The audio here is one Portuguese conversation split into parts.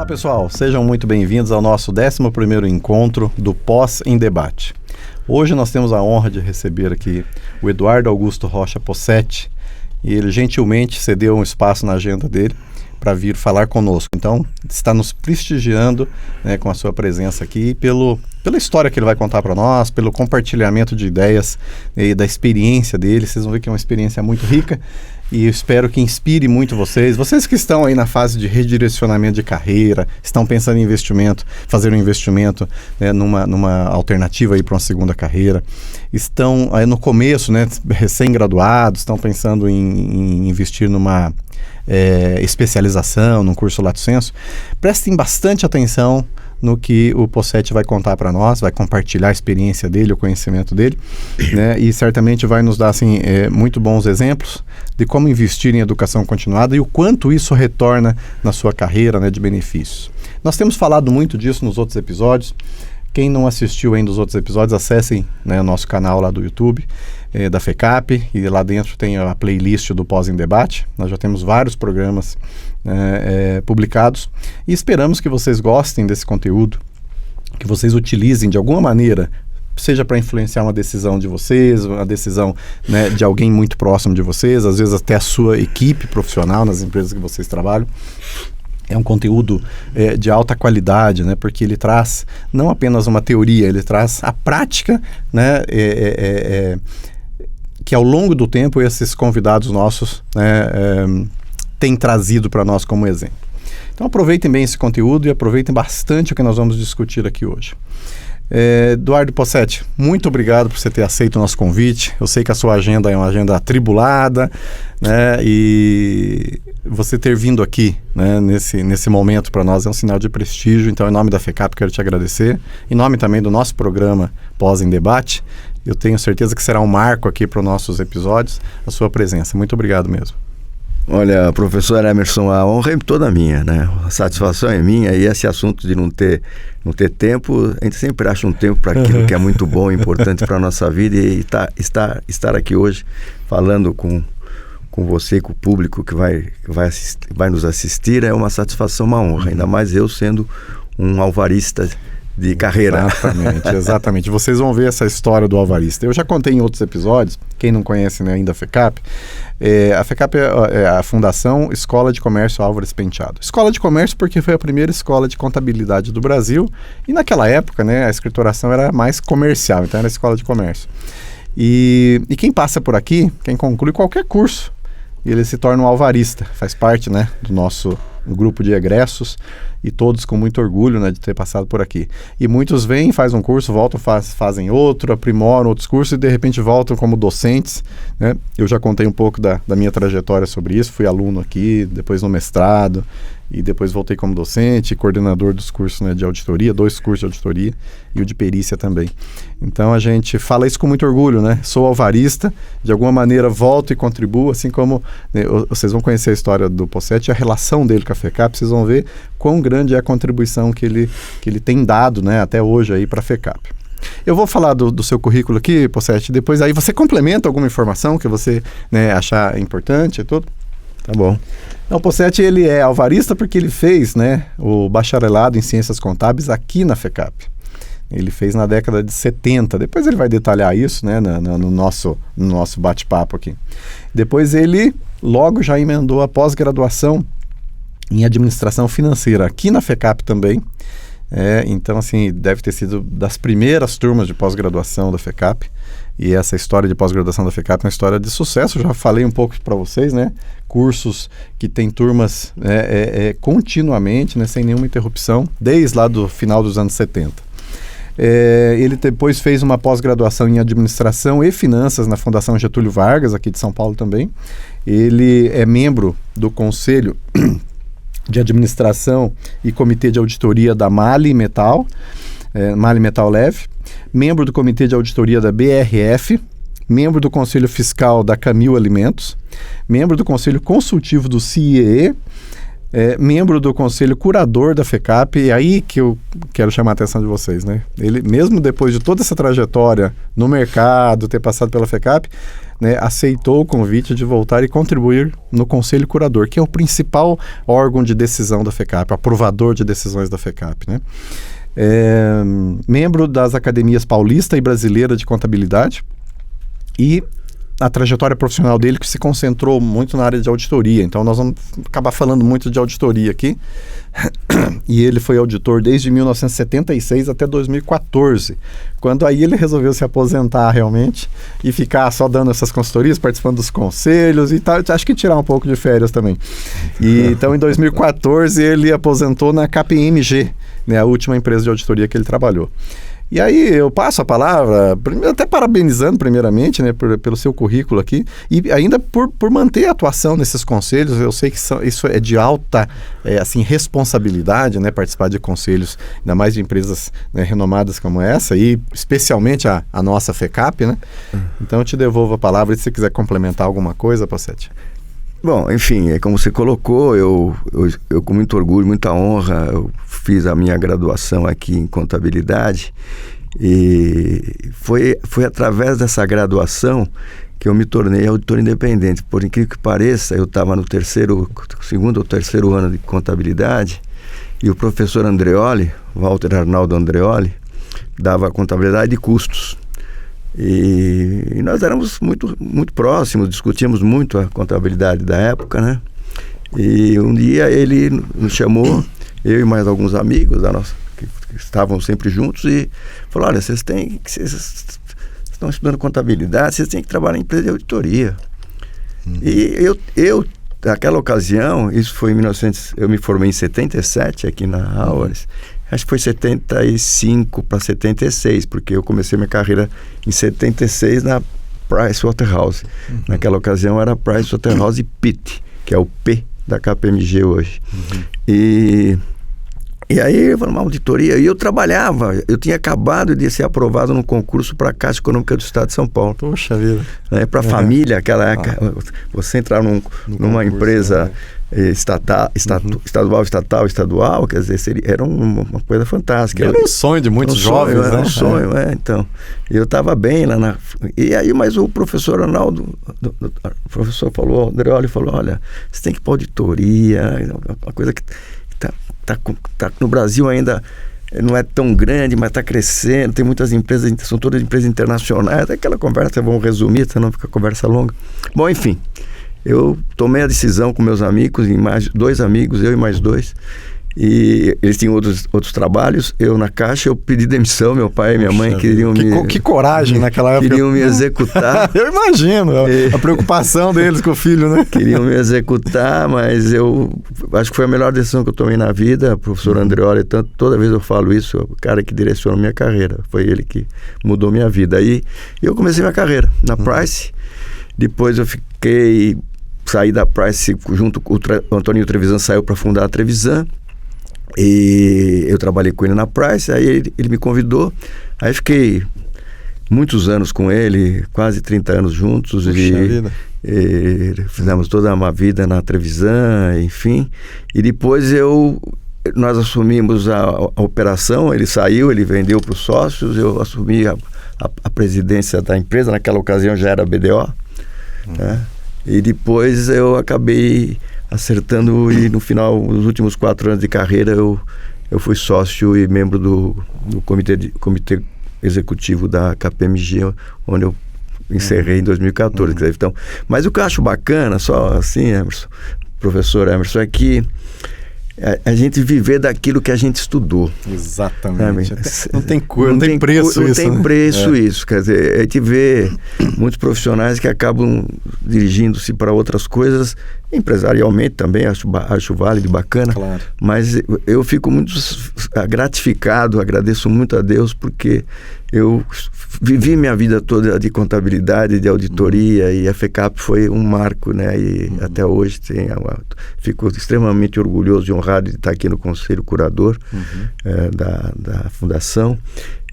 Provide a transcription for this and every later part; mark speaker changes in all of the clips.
Speaker 1: pessoal, sejam muito bem-vindos ao nosso 11º encontro do Pós em Debate. Hoje nós temos a honra de receber aqui o Eduardo Augusto Rocha Possetti, e ele gentilmente cedeu um espaço na agenda dele para vir falar conosco. Então, está nos prestigiando, né, com a sua presença aqui, pela história que ele vai contar para nós, pelo compartilhamento de ideias e da experiência dele. Vocês vão ver que é uma experiência muito rica e eu espero que inspire muito vocês. Vocês que estão aí na fase de redirecionamento de carreira, estão pensando em investimento, fazer um investimento, né, numa alternativa aí para uma segunda carreira, estão aí no começo, né, recém-graduados, estão pensando em investir numa especialização, num curso Lato Sensu. Prestem bastante atenção no que o Possetti vai contar para nós, vai compartilhar a experiência dele, o conhecimento dele, né? E certamente vai nos dar assim, muito bons exemplos de como investir em educação continuada e o quanto isso retorna na sua carreira, né, de benefícios. Nós temos falado muito disso nos outros episódios. Quem não assistiu ainda os outros episódios, acessem, né, o nosso canal lá do YouTube, da FECAP, e lá dentro tem a playlist do Pós em Debate. Nós já temos vários programas publicados e esperamos que vocês gostem desse conteúdo, que vocês utilizem de alguma maneira, seja para influenciar uma decisão de vocês, uma decisão, né, de alguém muito próximo de vocês, às vezes até a sua equipe profissional nas empresas que vocês trabalham. É um conteúdo de alta qualidade, né, porque ele traz não apenas uma teoria, ele traz a prática, né, que ao longo do tempo esses convidados nossos, né, têm trazido para nós como exemplo. Então aproveitem bem esse conteúdo e aproveitem bastante o que nós vamos discutir aqui hoje. Eduardo Possetti, muito obrigado por você ter aceito o nosso convite. Eu sei que a sua agenda é uma agenda atribulada, né, e você ter vindo aqui, né, nesse momento para nós é um sinal de prestígio. Então, em nome da FECAP, quero te agradecer. Em nome também do nosso programa Pós em Debate, eu tenho certeza que será um marco aqui para os nossos episódios a sua presença. Muito obrigado mesmo.
Speaker 2: Olha, professor Emerson, a honra é toda minha, né? A satisfação é minha, e esse assunto de não ter tempo, a gente sempre acha um tempo para aquilo que é muito bom e importante para a nossa vida, e estar aqui hoje falando com você, com o público que vai nos assistir, é uma satisfação, uma honra, ainda mais eu sendo um alvarista de carreira.
Speaker 1: Exatamente. Vocês vão ver essa história do alvarista. Eu já contei em outros episódios, quem não conhece, né, ainda a FECAP, a FECAP é a Fundação Escola de Comércio Álvares Penteado. Escola de Comércio porque foi a primeira escola de contabilidade do Brasil, e naquela época, né, a escrituração era mais comercial, então era a escola de comércio. E quem passa por aqui, quem conclui qualquer curso, ele se torna um alvarista, faz parte, né, do nosso grupo de egressos, e todos com muito orgulho, né, de ter passado por aqui. E muitos vêm, fazem um curso, voltam, fazem outro, aprimoram outros cursos e de repente voltam como docentes, né? Eu já contei um pouco da minha trajetória sobre isso, fui aluno aqui, depois no mestrado, e depois voltei como docente, coordenador dos cursos, né, de auditoria, 2 cursos de auditoria e o de perícia também. Então a gente fala isso com muito orgulho, né? Sou alvarista, de alguma maneira volto e contribuo, assim como, né, vocês vão conhecer a história do Possetti, a relação dele com a FECAP, vocês vão ver quão grande é a contribuição que ele tem dado, né, até hoje aí para a FECAP. Eu vou falar do seu currículo aqui, Possetti, depois aí você complementa alguma informação que você, né, achar importante e tudo.
Speaker 2: Tá bom.
Speaker 1: O Possetti, ele é alvarista porque ele fez, né, o bacharelado em Ciências Contábeis aqui na FECAP. Ele fez na década de 70. Depois ele vai detalhar isso, né, no nosso bate-papo aqui. Depois ele logo já emendou a pós-graduação em Administração Financeira aqui na FECAP também. Então, assim, deve ter sido das primeiras turmas de pós-graduação da FECAP. E essa história de pós-graduação da FECAP é uma história de sucesso. Eu já falei um pouco para vocês, né? Cursos que tem turmas continuamente, né? Sem nenhuma interrupção, desde lá do final dos anos 70. Ele depois fez uma pós-graduação em Administração e Finanças na Fundação Getúlio Vargas, aqui de São Paulo também. Ele é membro do Conselho de Administração e Comitê de Auditoria da Mali Metal Leve, membro do Comitê de Auditoria da BRF, membro do Conselho Fiscal da Camil Alimentos, membro do Conselho Consultivo do CIEE, membro do conselho curador da FECAP, e aí que eu quero chamar a atenção de vocês, né? Ele, mesmo depois de toda essa trajetória no mercado, ter passado pela FECAP, né, aceitou o convite de voltar e contribuir no conselho curador, que é o principal órgão de decisão da FECAP, aprovador de decisões da FECAP, né? Membro das academias paulista e brasileira de contabilidade, e a trajetória profissional dele que se concentrou muito na área de auditoria. Então nós vamos acabar falando muito de auditoria aqui. E ele foi auditor desde 1976 até 2014, quando aí ele resolveu se aposentar realmente e ficar só dando essas consultorias, participando dos conselhos e tal. Acho que tirar um pouco de férias também. E então em 2014 ele aposentou na KPMG, né, a última empresa de auditoria que ele trabalhou. E aí eu passo a palavra, até parabenizando primeiramente, né, pelo seu currículo aqui, e ainda por manter a atuação nesses conselhos. Eu sei que isso é de alta assim, responsabilidade, né, participar de conselhos, ainda mais de empresas, né, renomadas como essa, e especialmente a nossa FECAP, né? Então eu te devolvo a palavra, se você quiser complementar alguma coisa, Passetti.
Speaker 2: Bom, enfim, como você colocou, eu com muito orgulho, muita honra, eu fiz a minha graduação aqui em contabilidade, e foi através dessa graduação que eu me tornei auditor independente. Por incrível que pareça, eu estava no segundo ou terceiro ano de contabilidade, e o professor Andreoli, Walter Arnaldo Andreoli, dava contabilidade de custos. E nós éramos muito, muito próximos, discutíamos muito a contabilidade da época, né? E um dia ele nos chamou, eu e mais alguns amigos da nossa, que estavam sempre juntos, e falou: olha, vocês estão estudando contabilidade, vocês têm que trabalhar em empresa de auditoria. E eu, naquela ocasião, isso foi em eu me formei em 77 aqui na Auras. Acho que foi 75 para 76, porque eu comecei minha carreira em 76 na Pricewaterhouse. Naquela ocasião era Pricewaterhouse Pitt, que é o P da KPMG hoje. E aí eu falei, uma auditoria, e eu trabalhava, eu tinha acabado de ser aprovado no concurso para a Caixa Econômica do Estado de São Paulo.
Speaker 1: Poxa vida.
Speaker 2: Para a família, aquela época, você entrar numa concurso, empresa... Né? Estadual, quer dizer, era uma coisa fantástica.
Speaker 1: Era um sonho de muitos jovens, né?
Speaker 2: Era um sonho, então. Eu estava bem lá E aí, mas o professor Arnaldo, o professor Andreoli falou, olha, você tem que ir para auditoria, uma coisa que tá no Brasil ainda não é tão grande, mas está crescendo, tem muitas empresas, são todas empresas internacionais. Aquela conversa, vamos resumir, senão fica conversa longa. Bom, enfim, eu tomei a decisão com meus amigos, e mais 2 amigos, eu e mais 2, e eles tinham outros trabalhos. Eu na Caixa, eu pedi demissão, meu pai e minha mãe queriam
Speaker 1: que coragem naquela época.
Speaker 2: Queriam me executar.
Speaker 1: Eu imagino, a preocupação deles com o filho, né?
Speaker 2: Queriam me executar, mas eu acho que foi a melhor decisão que eu tomei na vida. O professor Andreoli, toda vez eu falo isso, é o cara que direciona minha carreira, foi ele que mudou minha vida. Aí eu comecei minha carreira na Price, depois eu saí da Price junto com o Antoninho Trevisan, saiu para fundar a Trevisan, e eu trabalhei com ele na Price. Aí ele me convidou, aí fiquei muitos anos com ele, quase 30 anos juntos. E fizemos toda uma vida na Trevisan, enfim, e depois nós assumimos a operação. Ele saiu, ele vendeu para os sócios, eu assumi a presidência da empresa. Naquela ocasião já era BDO, né? E depois eu acabei acertando, e no final, nos últimos 4 anos de carreira, eu fui sócio e membro do comitê executivo da KPMG, onde eu encerrei em 2014. Então, mas o que eu acho bacana, só assim, professor Emerson, é que a gente viver daquilo que a gente estudou.
Speaker 1: Exatamente. Não tem preço isso.
Speaker 2: Não tem preço isso. Quer dizer, a gente vê muitos profissionais que acabam dirigindo-se para outras coisas, empresarialmente também, acho válido e bacana. Claro. Mas eu fico muito gratificado, agradeço muito a Deus, porque eu vivi minha vida toda de contabilidade, de auditoria, e a FECAP foi um marco, né? E até hoje fico extremamente orgulhoso e honrado de estar aqui no Conselho Curador da Fundação.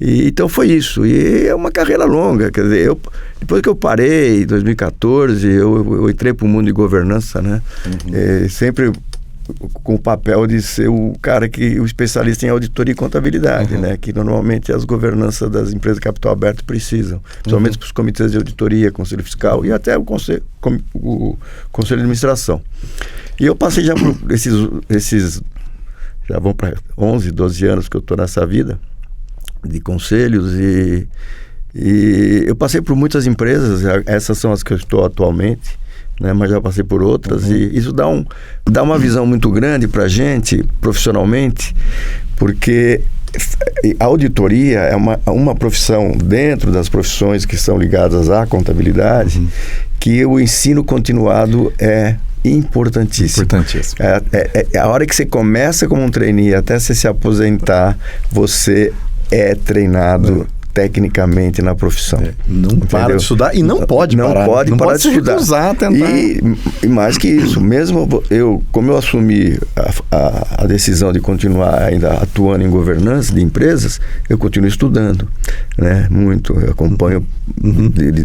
Speaker 2: E então foi isso. E é uma carreira longa, quer dizer, depois que eu parei em 2014, eu entrei para o mundo de governança, né? Sempre com o papel de ser o especialista em auditoria e contabilidade, né? Que normalmente as governanças das empresas de capital aberto precisam, principalmente para os comitês de auditoria, conselho fiscal e até o conselho de administração. E eu passei já por esses já vão para 11, 12 anos que eu estou nessa vida de conselhos e eu passei por muitas empresas, essas são as que eu estou atualmente, né, mas já passei por outras e isso dá uma visão muito grande para a gente, profissionalmente, porque a auditoria é uma profissão dentro das profissões que são ligadas à contabilidade, que o ensino continuado é importantíssimo. A hora que você começa como um trainee até você se aposentar, você é treinado tecnicamente na profissão.
Speaker 1: Não para de estudar e não pode parar.
Speaker 2: Não pode
Speaker 1: se
Speaker 2: estudar.
Speaker 1: Recusar, tentar.
Speaker 2: E mais que isso, mesmo como eu assumi a decisão de continuar ainda atuando em governança de empresas, eu continuo estudando, né? Muito. Eu acompanho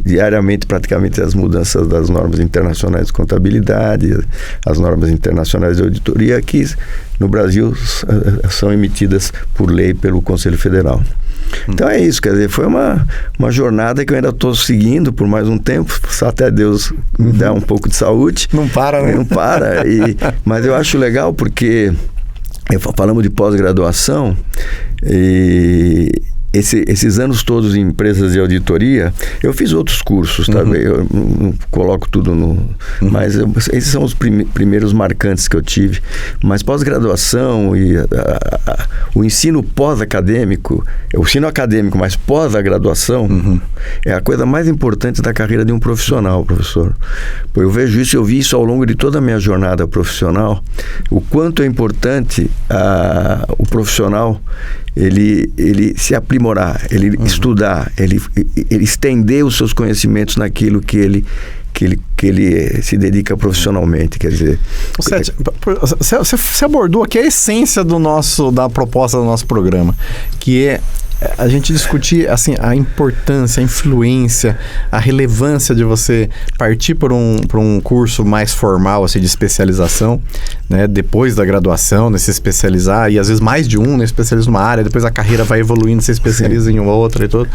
Speaker 2: diariamente praticamente as mudanças das normas internacionais de contabilidade, as normas internacionais de auditoria que no Brasil são emitidas por lei pelo Conselho Federal. Então é isso, quer dizer, foi uma jornada que eu ainda estou seguindo por mais um tempo, só até Deus me dar um pouco de saúde.
Speaker 1: Não para, né?
Speaker 2: Não para, mas eu acho legal porque falamos de pós-graduação e esses anos todos em empresas de auditoria, eu fiz outros cursos, tá? Eu não coloco tudo mas esses são os primeiros marcantes que eu tive. Mas pós-graduação e o ensino pós-acadêmico, o ensino acadêmico, mas pós-graduação, é a coisa mais importante da carreira de um profissional, professor. Eu vejo isso, eu vi isso ao longo de toda a minha jornada profissional, o quanto é importante o profissional ele se aprimorar, ele estudar, ele estender os seus conhecimentos naquilo que ele se dedica profissionalmente, quer dizer...
Speaker 1: Você abordou aqui a essência da proposta do nosso programa, que é a gente discutir assim, a importância, a influência, a relevância de você partir por um curso mais formal, assim, de especialização, né? Depois da graduação, né? Se especializar, e às vezes mais de né? Especializa numa área, depois a carreira vai evoluindo, você especializa em outra e tudo.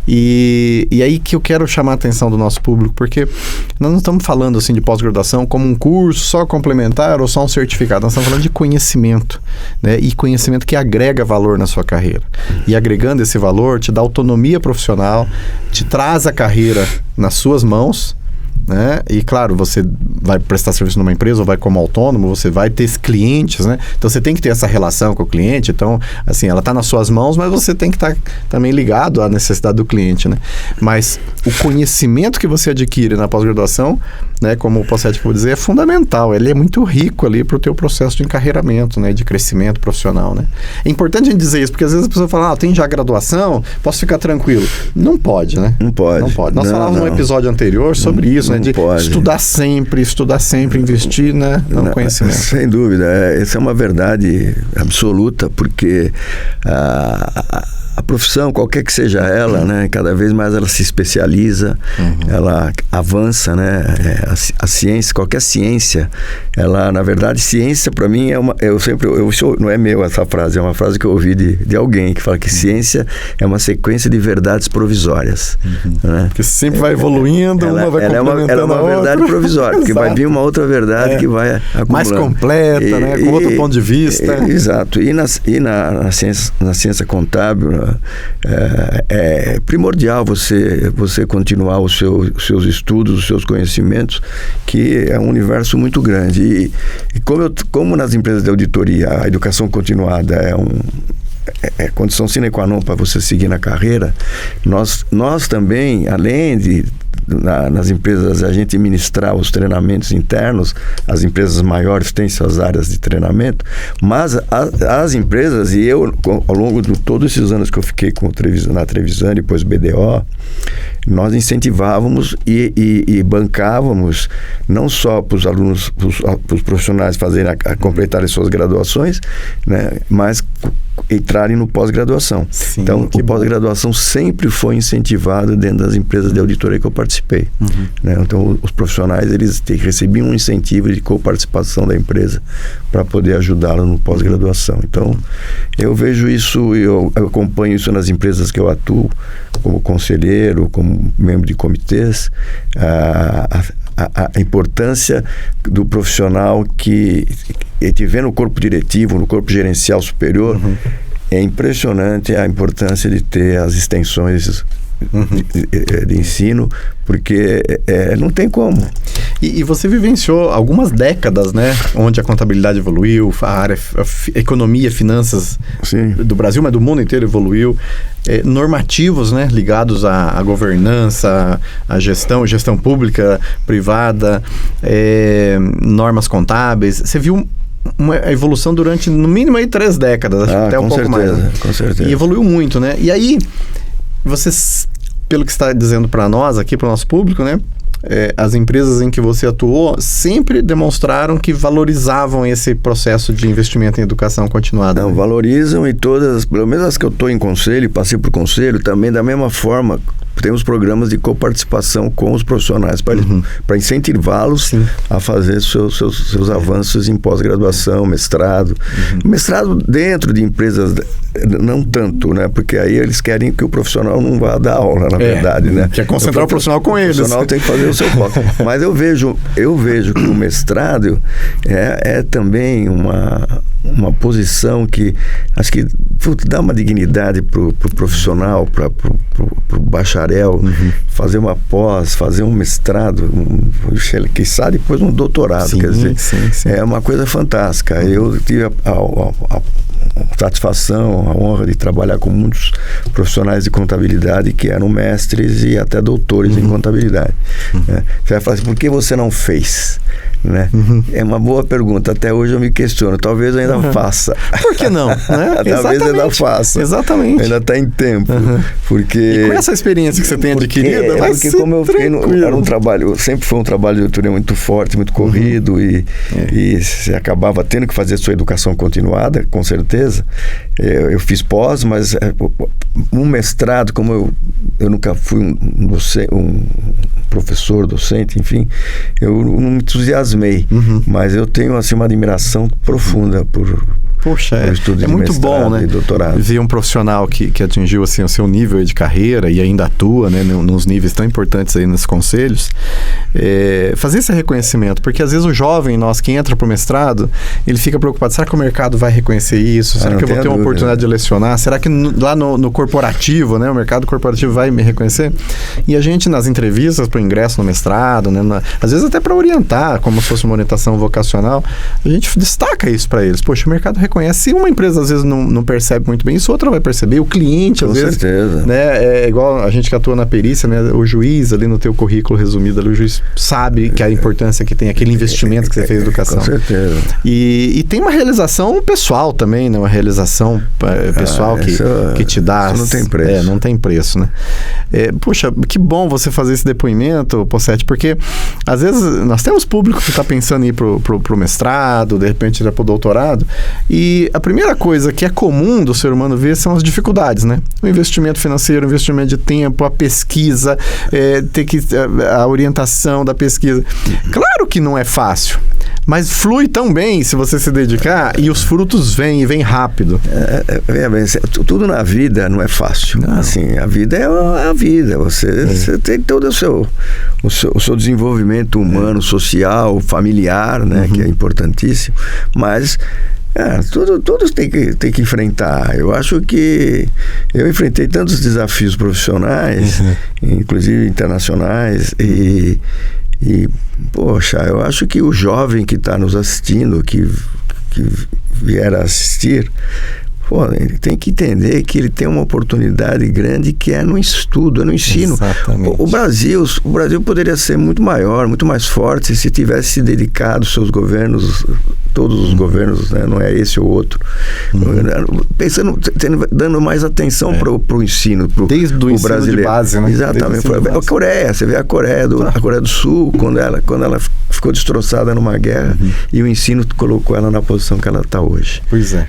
Speaker 1: E aí que eu quero chamar a atenção do nosso público, porque nós não estamos falando assim de pós-graduação como um curso só complementar ou só um certificado, nós estamos falando de conhecimento, né? E conhecimento que agrega valor na sua carreira. E agregando esse valor, te dá autonomia profissional, te traz a carreira nas suas mãos, né? E claro, você vai prestar serviço numa empresa ou vai como autônomo, você vai ter clientes, né? Então você tem que ter essa relação com o cliente. Então, assim, ela está nas suas mãos, mas você tem que estar também ligado à necessidade do cliente, né? Mas o conhecimento que você adquire na pós-graduação, né, como o Pocético vou dizer, é fundamental. Ele é muito rico ali para o teu processo de encarreiramento, né, de crescimento profissional, né? É importante a gente dizer isso, porque às vezes a pessoa fala, tem já graduação, posso ficar tranquilo. Não pode, né?
Speaker 2: Não pode.
Speaker 1: Nós falávamos num episódio anterior sobre isso, né, de estudar sempre, investir, né, no conhecimento.
Speaker 2: Sem dúvida, essa é uma verdade absoluta, porque a profissão, qualquer que seja ela, né, cada vez mais ela se especializa, ela avança, né, a ciência, qualquer ciência, ela, na verdade, ciência para mim não é meu essa frase, é uma frase que eu ouvi de alguém que fala que ciência é uma sequência de verdades provisórias, né?
Speaker 1: Que sempre vai evoluindo, uma vai complementando
Speaker 2: ela é uma verdade provisória, porque vai vir uma outra verdade que vai acumulando.
Speaker 1: Mais completa, né, com outro ponto de vista.
Speaker 2: Exato. E na ciência contábil, é primordial você continuar os seus estudos, os seus conhecimentos, que é um universo muito grande. E como nas empresas de auditoria a educação continuada é condição sine qua non para você seguir na carreira, nós também, além de nas empresas a gente ministrar os treinamentos internos, as empresas maiores têm suas áreas de treinamento, mas as empresas, e eu ao longo de todos esses anos que eu fiquei na Trevisan, depois BDO, nós incentivávamos e bancávamos não só para os alunos, para os profissionais fazerem completarem suas graduações, né, mas entrarem no pós-graduação. Então, a pós-graduação sempre foi incentivada dentro das empresas de auditoria que eu participei. Né? Então, os profissionais, eles recebiam um incentivo de coparticipação da empresa para poder ajudá-la no pós-graduação. Então, eu vejo isso, eu acompanho isso nas empresas que eu atuo, como conselheiro, como membro de comitês, a importância do profissional que tiver no corpo diretivo, no corpo gerencial superior. É impressionante a importância de ter as extensões de ensino, porque não tem como.
Speaker 1: E você vivenciou algumas décadas, né, onde a contabilidade evoluiu, a área, a economia, finanças do Brasil, mas do mundo inteiro evoluiu. Normativos, né, ligados à governança, à gestão pública, privada, normas contábeis. Você viu uma evolução durante, no mínimo, aí 3 décadas, até um pouco mais. Né?
Speaker 2: Com certeza.
Speaker 1: E evoluiu muito, né? E aí, vocês, pelo que está dizendo para nós aqui, para o nosso público, né? As empresas em que você atuou sempre demonstraram que valorizavam esse processo de investimento em educação continuada.
Speaker 2: Não, valorizam, e todas, pelo menos as que eu estou em conselho, passei por conselho, também da mesma forma, temos programas de coparticipação com os profissionais para incentivá-los a fazer seus avanços em pós-graduação, mestrado. Mestrado dentro de empresas, não tanto, né? Porque aí eles querem que o profissional não vá dar aula, na verdade, né?
Speaker 1: Quer concentrar o profissional com eles.
Speaker 2: O profissional tem que fazer o seu foco. Mas eu vejo que o mestrado é também uma posição que acho que dá uma dignidade pro profissional, pro bacharel, fazer uma pós, fazer um mestrado, quem sabe depois um doutorado, quer dizer, é uma coisa fantástica. Eu tive a satisfação, a honra de trabalhar com muitos profissionais de contabilidade que eram mestres e até doutores em contabilidade. Né? Você vai falar assim, por que você não fez? Né? É uma boa pergunta, até hoje eu me questiono, talvez eu ainda faça.
Speaker 1: Por que não? Né?
Speaker 2: Talvez eu ainda faça.
Speaker 1: Exatamente.
Speaker 2: Ainda está em tempo. Porque...
Speaker 1: E com essa experiência que você tem adquirido,
Speaker 2: porque como eu fiquei era um trabalho, sempre foi um trabalho de auditoria muito forte, muito corrido, e você acabava tendo que fazer sua educação continuada, com certeza. Eu fiz pós, mas um mestrado, como eu nunca fui um professor, docente, enfim, eu não me entusiasmei. Mas eu tenho assim uma admiração profunda por estudo de
Speaker 1: muito bom, né?
Speaker 2: E doutorado.
Speaker 1: Ver um profissional que atingiu assim o seu nível de carreira e ainda atua, né, nos níveis tão importantes aí nos conselhos, fazer esse reconhecimento, porque às vezes o jovem quem entra para o mestrado, ele fica preocupado, será que o mercado vai reconhecer isso? Será que eu vou ter uma oportunidade de lecionar? Será que lá no corporativo, né, o mercado corporativo vai me reconhecer? E a gente, nas entrevistas para o ingresso no mestrado, né, às vezes até para orientar, como se fosse uma orientação vocacional, a gente destaca isso para eles. Poxa, o mercado reconhece. Se uma empresa às vezes não percebe muito bem isso, outra vai perceber. O cliente, às vezes,
Speaker 2: certeza.
Speaker 1: Né, é igual a gente que atua na perícia, né, o juiz ali no teu currículo resumido, ali, o juiz sabe que a importância que tem aquele investimento que você fez em educação.
Speaker 2: Com certeza.
Speaker 1: E tem uma realização pessoal também, né, uma realização pessoal que te dá...
Speaker 2: Isso não tem preço.
Speaker 1: Não tem preço, né? Puxa, que bom você fazer esse depoimento, Pocete, porque às vezes nós temos público que está pensando em ir pro mestrado, de repente ir pro doutorado, e a primeira coisa que é comum do ser humano ver são as dificuldades, né? O investimento financeiro, o investimento de tempo, a pesquisa, a orientação da pesquisa. Claro que não é fácil, mas flui tão bem se você se dedicar, e os frutos vêm rápido.
Speaker 2: Tudo na vida não é fácil. Não. Assim, a vida é a vida. Você tem todo o seu desenvolvimento humano, social, familiar, né? Que é importantíssimo. Mas todos têm que enfrentar. Eu acho que eu enfrentei tantos desafios profissionais, inclusive internacionais, e poxa, eu acho que o jovem que está nos assistindo, que vier a assistir, ele tem que entender que ele tem uma oportunidade grande, que é no estudo, é no ensino.
Speaker 1: Exatamente.
Speaker 2: O Brasil poderia ser muito maior, muito mais forte, se tivesse se dedicado, seus governos todos os governos, né? Não é esse ou outro. Pensando, dando mais atenção para o ensino, para o
Speaker 1: desde o ensino
Speaker 2: brasileiro.
Speaker 1: De base, né?
Speaker 2: Exatamente. A Coreia, você vê a Coreia do Sul, quando ela ficou destroçada numa guerra, e o ensino colocou ela na posição que ela está hoje.
Speaker 1: Pois é.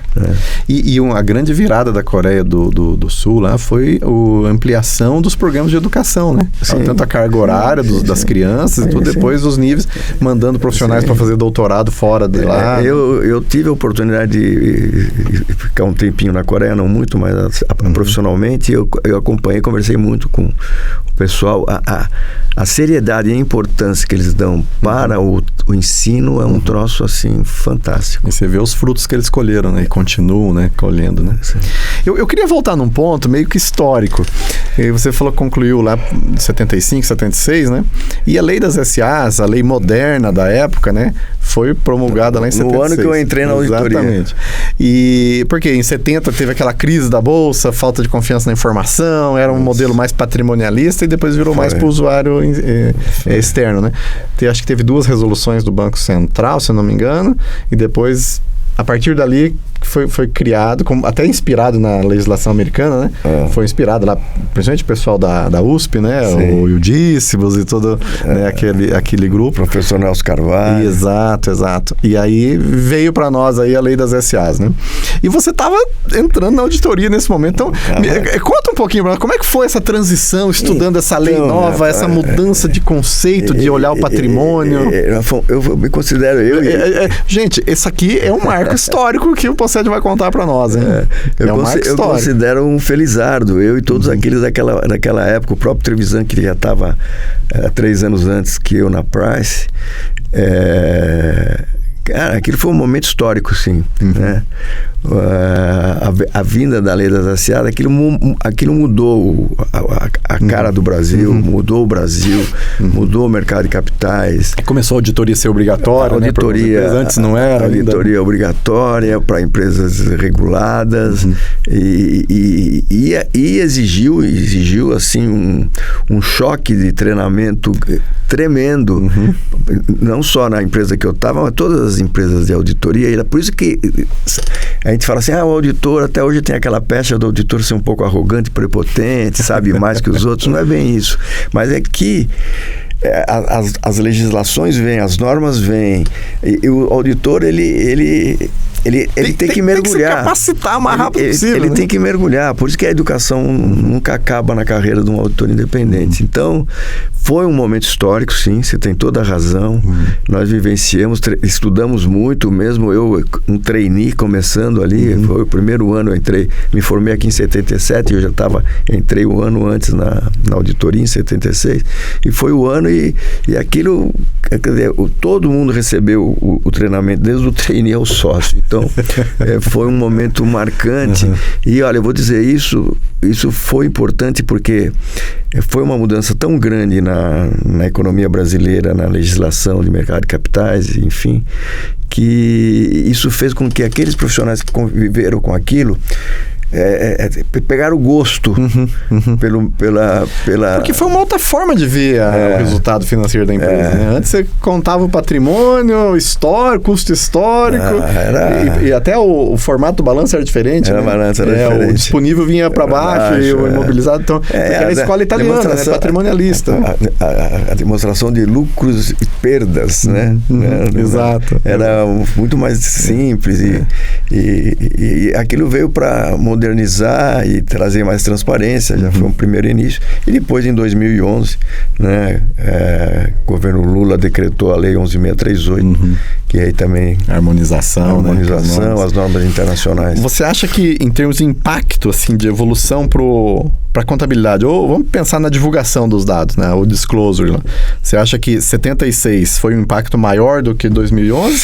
Speaker 1: E a grande virada da Coreia do Sul lá foi a ampliação dos programas de educação, né? Tanto a carga horária das crianças, e tudo, depois os níveis, mandando profissionais para fazer doutorado fora de lá.
Speaker 2: Eu tive a oportunidade de ficar um tempinho na Coreia, não muito, mas profissionalmente, eu acompanhei, conversei muito com o pessoal. A seriedade e a importância que eles dão para o ensino é um troço, assim, fantástico.
Speaker 1: E você vê os frutos que eles colheram, né? E continuam, né? Colhendo, né? Eu queria voltar num ponto meio que histórico. E você falou que concluiu lá em 75, 76, né? E a lei das SAs, a lei moderna da época, né? Foi promulgada lá em 76.
Speaker 2: No ano que eu entrei na auditoria.
Speaker 1: Exatamente. E porque em 70 teve aquela crise da Bolsa, falta de confiança na informação, era um modelo mais patrimonialista e depois virou mais para o usuário externo, né? Acho que teve 2 resoluções do Banco Central, se eu não me engano, e depois, a partir dali, foi criado, até inspirado na legislação americana, né? Foi inspirado lá, principalmente o pessoal da USP, né? Sim. O Eudícibus e todo né? aquele grupo.
Speaker 2: Professor Nelson Carvalho.
Speaker 1: Exato. E aí veio para nós aí a lei das SAs, né? E você estava entrando na auditoria nesse momento, então conta um pouquinho para nós, como é que foi essa transição, estudando essa lei nova, essa mudança de conceito, de olhar o patrimônio?
Speaker 2: Eu me considero...
Speaker 1: Gente, esse aqui é um marco histórico que o Ponsete vai contar para nós, hein?
Speaker 2: Eu considero um felizardo, eu e todos aqueles daquela época, o próprio Trevisan, que já estava 3 anos antes que eu na Price, cara, aquilo foi um momento histórico, sim, né? A vinda da lei das SAs, aquilo mudou a cara do Brasil, mudou o Brasil, mudou o mercado de capitais.
Speaker 1: Começou a auditoria ser obrigatória,
Speaker 2: auditoria,
Speaker 1: né? Antes não era.
Speaker 2: Auditoria obrigatória para empresas reguladas e exigiu assim um choque de treinamento tremendo, não só na empresa que eu estava, mas todas as empresas de auditoria. E era por isso que a gente fala assim, o auditor, até hoje tem aquela pecha do auditor ser um pouco arrogante, prepotente, sabe mais que os outros. Não é bem isso. Mas é que as legislações vêm, as normas vêm, e o auditor, ele tem que mergulhar. Tem que se
Speaker 1: capacitar o mais rápido possível.
Speaker 2: Ele tem que mergulhar. Por isso que a educação nunca acaba na carreira de um auditor independente. Então, foi um momento histórico, sim, você tem toda a razão. Nós vivenciamos, estudamos muito, mesmo eu, um trainee começando ali, foi o primeiro ano, eu entrei, me formei aqui em 77, eu já entrei um ano antes na auditoria, em 76, e foi o ano e aquilo, quer dizer, todo mundo recebeu o treinamento, desde o trainee ao sócio. Então, foi um momento marcante. E olha, eu vou dizer isso foi importante porque foi uma mudança tão grande na economia brasileira, na legislação de mercado de capitais, enfim, que isso fez com que aqueles profissionais que conviveram com aquilo pegaram o gosto pela...
Speaker 1: Porque foi uma outra forma de ver o resultado financeiro da empresa, né? Antes você contava o patrimônio histórico, custo histórico, e até o formato do balanço era diferente, né?
Speaker 2: Balanço era diferente.
Speaker 1: O disponível vinha para baixo e o imobilizado, então, era a escola italiana, né? Patrimonialista.
Speaker 2: A demonstração de lucros e perdas, né?
Speaker 1: Exato.
Speaker 2: Era muito mais simples e aquilo veio para modernizar e trazer mais transparência, já foi um primeiro início. E depois, em 2011, né, o governo Lula decretou a Lei 11.638, que aí também...
Speaker 1: Harmonização,
Speaker 2: né, as normas internacionais.
Speaker 1: Você acha que, em termos de impacto, assim, de evolução para a contabilidade, ou vamos pensar na divulgação dos dados, né, o disclosure lá, você acha que 76 foi um impacto maior do que 2011?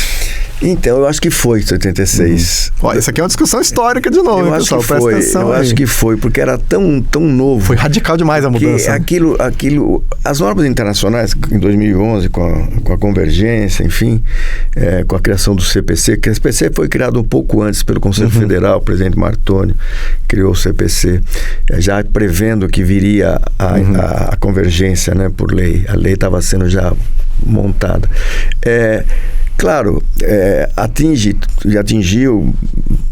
Speaker 2: Então, eu acho que foi 76.
Speaker 1: Ó, isso aqui é uma discussão histórica de novo,
Speaker 2: eu
Speaker 1: pessoal.
Speaker 2: Acho que foi, porque era tão novo.
Speaker 1: Foi radical demais a mudança.
Speaker 2: Aquilo, as normas internacionais, em 2011, com a convergência, enfim, com a criação do CPC, que o CPC foi criado um pouco antes pelo Conselho Federal, o presidente Martoni criou o CPC, já prevendo que viria a convergência, né, por lei. A lei estava sendo já montada. Claro, atingiu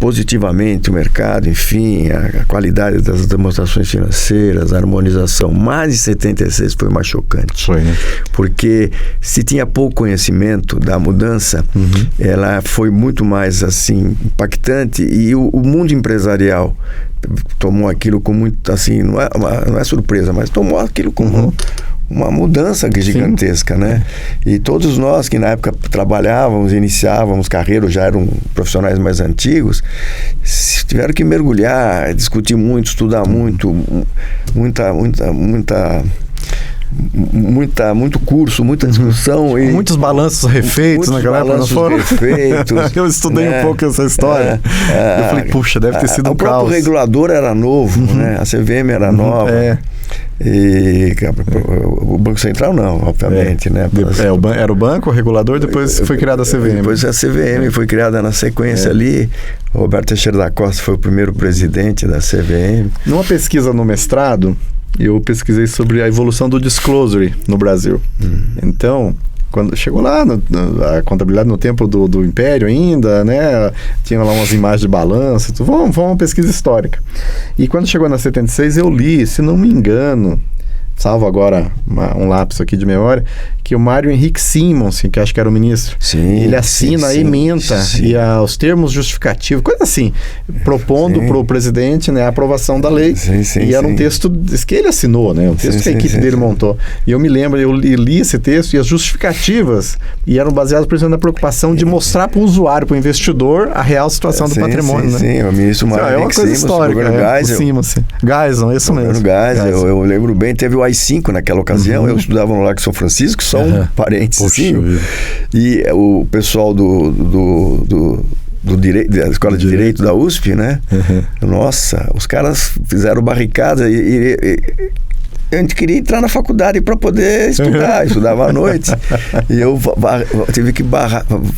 Speaker 2: positivamente o mercado, enfim, a qualidade das demonstrações financeiras, a harmonização. Mas em 76 foi mais chocante.
Speaker 1: Foi, né?
Speaker 2: Porque se tinha pouco conhecimento da mudança, ela foi muito mais assim impactante, e o mundo empresarial tomou aquilo com muito, assim, não é surpresa, mas tomou aquilo como uma mudança gigantesca, né? E todos nós que na época trabalhávamos, iniciávamos carreira, já eram profissionais mais antigos, tiveram que mergulhar, discutir muito, estudar muito curso, muita discussão. E
Speaker 1: muitos balanços refeitos naquela época, não foram? Eu estudei um pouco essa história. Eu falei, puxa, deve ter sido um caos.
Speaker 2: O próprio regulador era novo, né? A CVM era nova. E o Banco Central não, obviamente, né?
Speaker 1: Era o banco, o regulador, depois foi criada a CVM.
Speaker 2: Depois a CVM foi criada na sequência ali. O Roberto Teixeira da Costa foi o primeiro presidente da CVM.
Speaker 1: Numa pesquisa no mestrado, eu pesquisei sobre a evolução do disclosure no Brasil. Então, quando chegou lá, a contabilidade no tempo do Império ainda, né? Tinha lá umas imagens de balanço, vamos uma pesquisa histórica. E quando chegou na 76, eu li, se não me engano, salvo agora um lapso aqui de memória, que o Mário Henrique Simons, que acho que era o ministro, ele assina a ementa e os termos justificativos, coisa assim, propondo para o presidente, né, a aprovação da lei. E era um texto que ele assinou, né, um texto que a equipe dele montou. E eu me lembro, eu li esse texto e as justificativas eram baseadas, por exemplo, na preocupação de mostrar para o usuário, para o investidor, a real situação do patrimônio. Né?
Speaker 2: O ministro Mário Henrique Simons,
Speaker 1: histórica, Geisel, isso mesmo.
Speaker 2: Eu lembro bem, teve o AI-5 naquela ocasião, eu estudava no Largo São Francisco, só um parênteses assim, e o pessoal do direito, da Escola de Direito da USP, né? Nossa, os caras fizeram barricada e a gente queria entrar na faculdade para poder estudar, estudava à noite. E eu tive que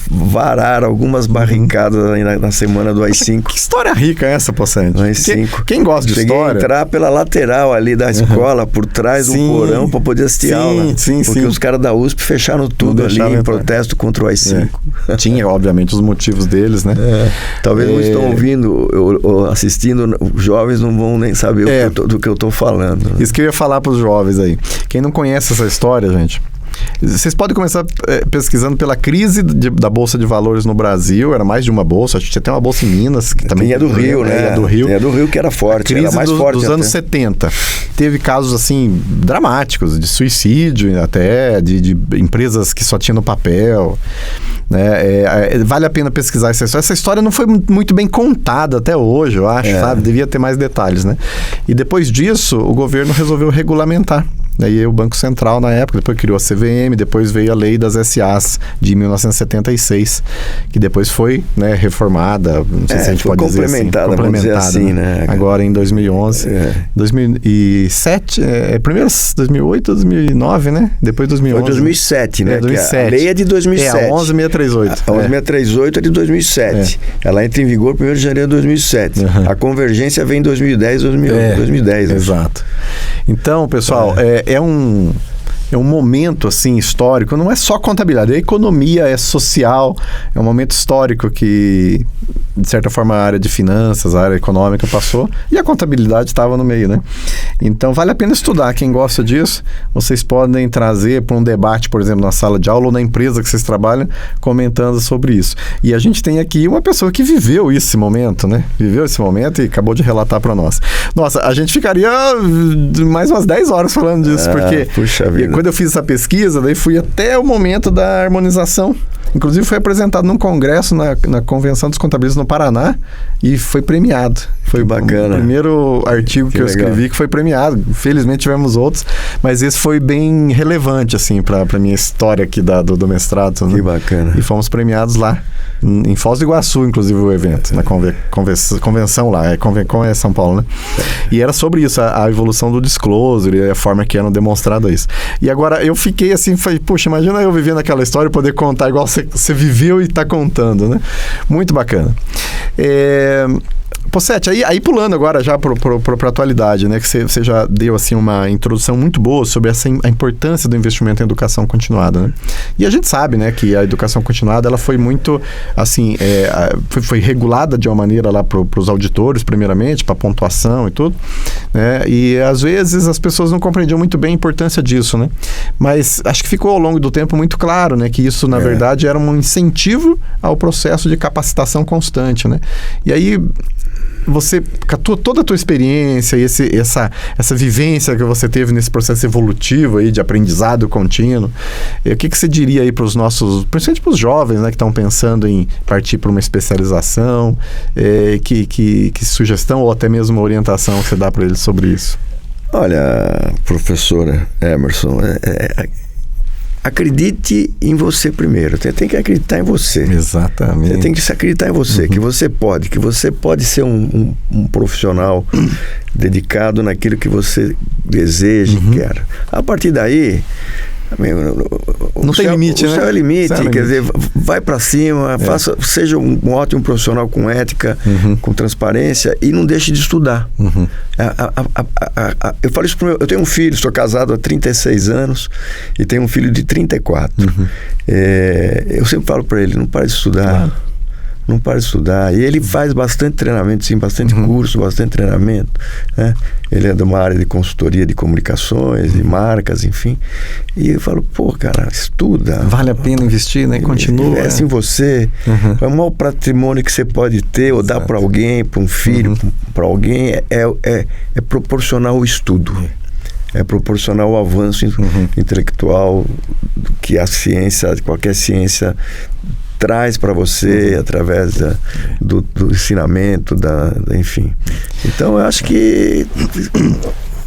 Speaker 2: varar algumas barricadas na semana do AI-5.
Speaker 1: Que história rica é essa, Pocente?
Speaker 2: AI-5.
Speaker 1: Quem gosta de
Speaker 2: Cheguei
Speaker 1: história...
Speaker 2: a entrar pela lateral ali da escola, por trás do porão, para poder assistir aula. Porque os caras da USP fecharam tudo ali em protesto contra o AI-5.
Speaker 1: Tinha, obviamente, os motivos deles, né?
Speaker 2: Talvez não estão ouvindo, assistindo, os jovens não vão nem saber do que eu estou falando. Né?
Speaker 1: Isso que eu ia falar para os jovens aí. Quem não conhece essa história, gente, vocês podem começar pesquisando pela crise da Bolsa de Valores no Brasil. Era mais de uma bolsa, acho que tinha até uma bolsa em Minas, que também
Speaker 2: é do Rio, né?
Speaker 1: É do Rio.
Speaker 2: É do Rio, que era forte, era mais forte
Speaker 1: dos anos 70. Teve casos assim dramáticos de suicídio, até de empresas que só tinham no papel, né? Vale a pena pesquisar essa história. Essa história não foi muito bem contada até hoje, eu acho, sabe? Devia ter mais detalhes, né? E depois disso, o governo resolveu regulamentar. Aí o Banco Central, na época, depois criou a CVM, depois veio a lei das SAs de 1976, que depois foi, né, reformada, não sei se a gente pode dizer assim. Complementada, assim, né? Agora em 2011. 2007, primeiro 2008, 2009, né? Depois 2011.
Speaker 2: Foi 2007, né?
Speaker 1: 2007.
Speaker 2: A lei é de 2007.
Speaker 1: A 11638.
Speaker 2: A 11638 é de 2007. Ela entra em vigor 1º de janeiro de 2007. A convergência vem em 2010, 2010.
Speaker 1: Exato. Então, pessoal, é um momento assim histórico, não é só contabilidade, é economia, é social, é um momento histórico que, de certa forma, a área de finanças, a área econômica passou e a contabilidade estava no meio, né? Então, vale a pena estudar. Quem gosta disso, vocês podem trazer para um debate, por exemplo, na sala de aula ou na empresa que vocês trabalham, comentando sobre isso. E a gente tem aqui uma pessoa que viveu esse momento, né? Viveu esse momento e acabou de relatar para nós. Nossa, a gente ficaria mais umas 10 horas falando disso, porque...
Speaker 2: Puxa vida.
Speaker 1: Quando eu fiz essa pesquisa, daí fui até o momento da harmonização. Inclusive foi apresentado num congresso na Convenção dos Contabilistas no Paraná e foi premiado. Foi
Speaker 2: bacana.
Speaker 1: O primeiro artigo que eu escrevi que foi premiado. Felizmente tivemos outros, mas esse foi bem relevante assim para minha história aqui do mestrado.
Speaker 2: Que bacana.
Speaker 1: E fomos premiados lá, em Foz do Iguaçu, inclusive, o evento, na convenção lá, é São Paulo, né? E era sobre isso, a evolução do disclosure e a forma que eram demonstradas isso. E agora eu fiquei assim, falei, puxa, imagina eu vivendo aquela história e poder contar igual você viveu e está contando, né? Muito bacana. Possete, aí pulando agora já para a atualidade, né? Que você já deu assim uma introdução muito boa sobre a importância do investimento em educação continuada, né? E a gente sabe, né, que a educação continuada ela foi muito assim, foi regulada de uma maneira lá para os auditores, primeiramente, para pontuação e tudo, né? E às vezes as pessoas não compreendiam muito bem a importância disso, né? Mas acho que ficou ao longo do tempo muito claro, né, que isso na verdade era um incentivo ao processo de capacitação constante, né? E aí você, com toda a tua experiência e essa vivência que você teve nesse processo evolutivo aí de aprendizado contínuo, o que você diria aí para os nossos, principalmente para os jovens, né, que estão pensando em partir para uma especialização, que sugestão ou até mesmo uma orientação que você dá para eles sobre isso?
Speaker 2: Olha, professora Emerson, acredite em você primeiro. Você tem que acreditar em você.
Speaker 1: Exatamente.
Speaker 2: Você tem que se acreditar em você, que você pode ser um profissional dedicado naquilo que você deseja e quer. A partir daí,
Speaker 1: não tem limite, né?
Speaker 2: O céu é limite, quer dizer, vai para cima, seja um ótimo profissional com ética, com transparência e não deixe de estudar. Eu falo isso eu tenho um filho, estou casado há 36 anos e tenho um filho de 34. Eu sempre falo para ele, não pare de estudar. Claro. Não para de estudar. E ele faz bastante treinamento, sim, bastante curso, bastante treinamento, né? Ele é de uma área de consultoria de comunicações, de marcas, enfim. E eu falo, pô, cara, estuda.
Speaker 1: Vale a pena investir, né? Continua.
Speaker 2: Investe em você. É o maior patrimônio que você pode ter ou dar para alguém, para um filho, para alguém, é proporcionar o estudo. É proporcionar o avanço intelectual que a ciência, qualquer ciência traz para você através do ensinamento, enfim. Então, eu acho que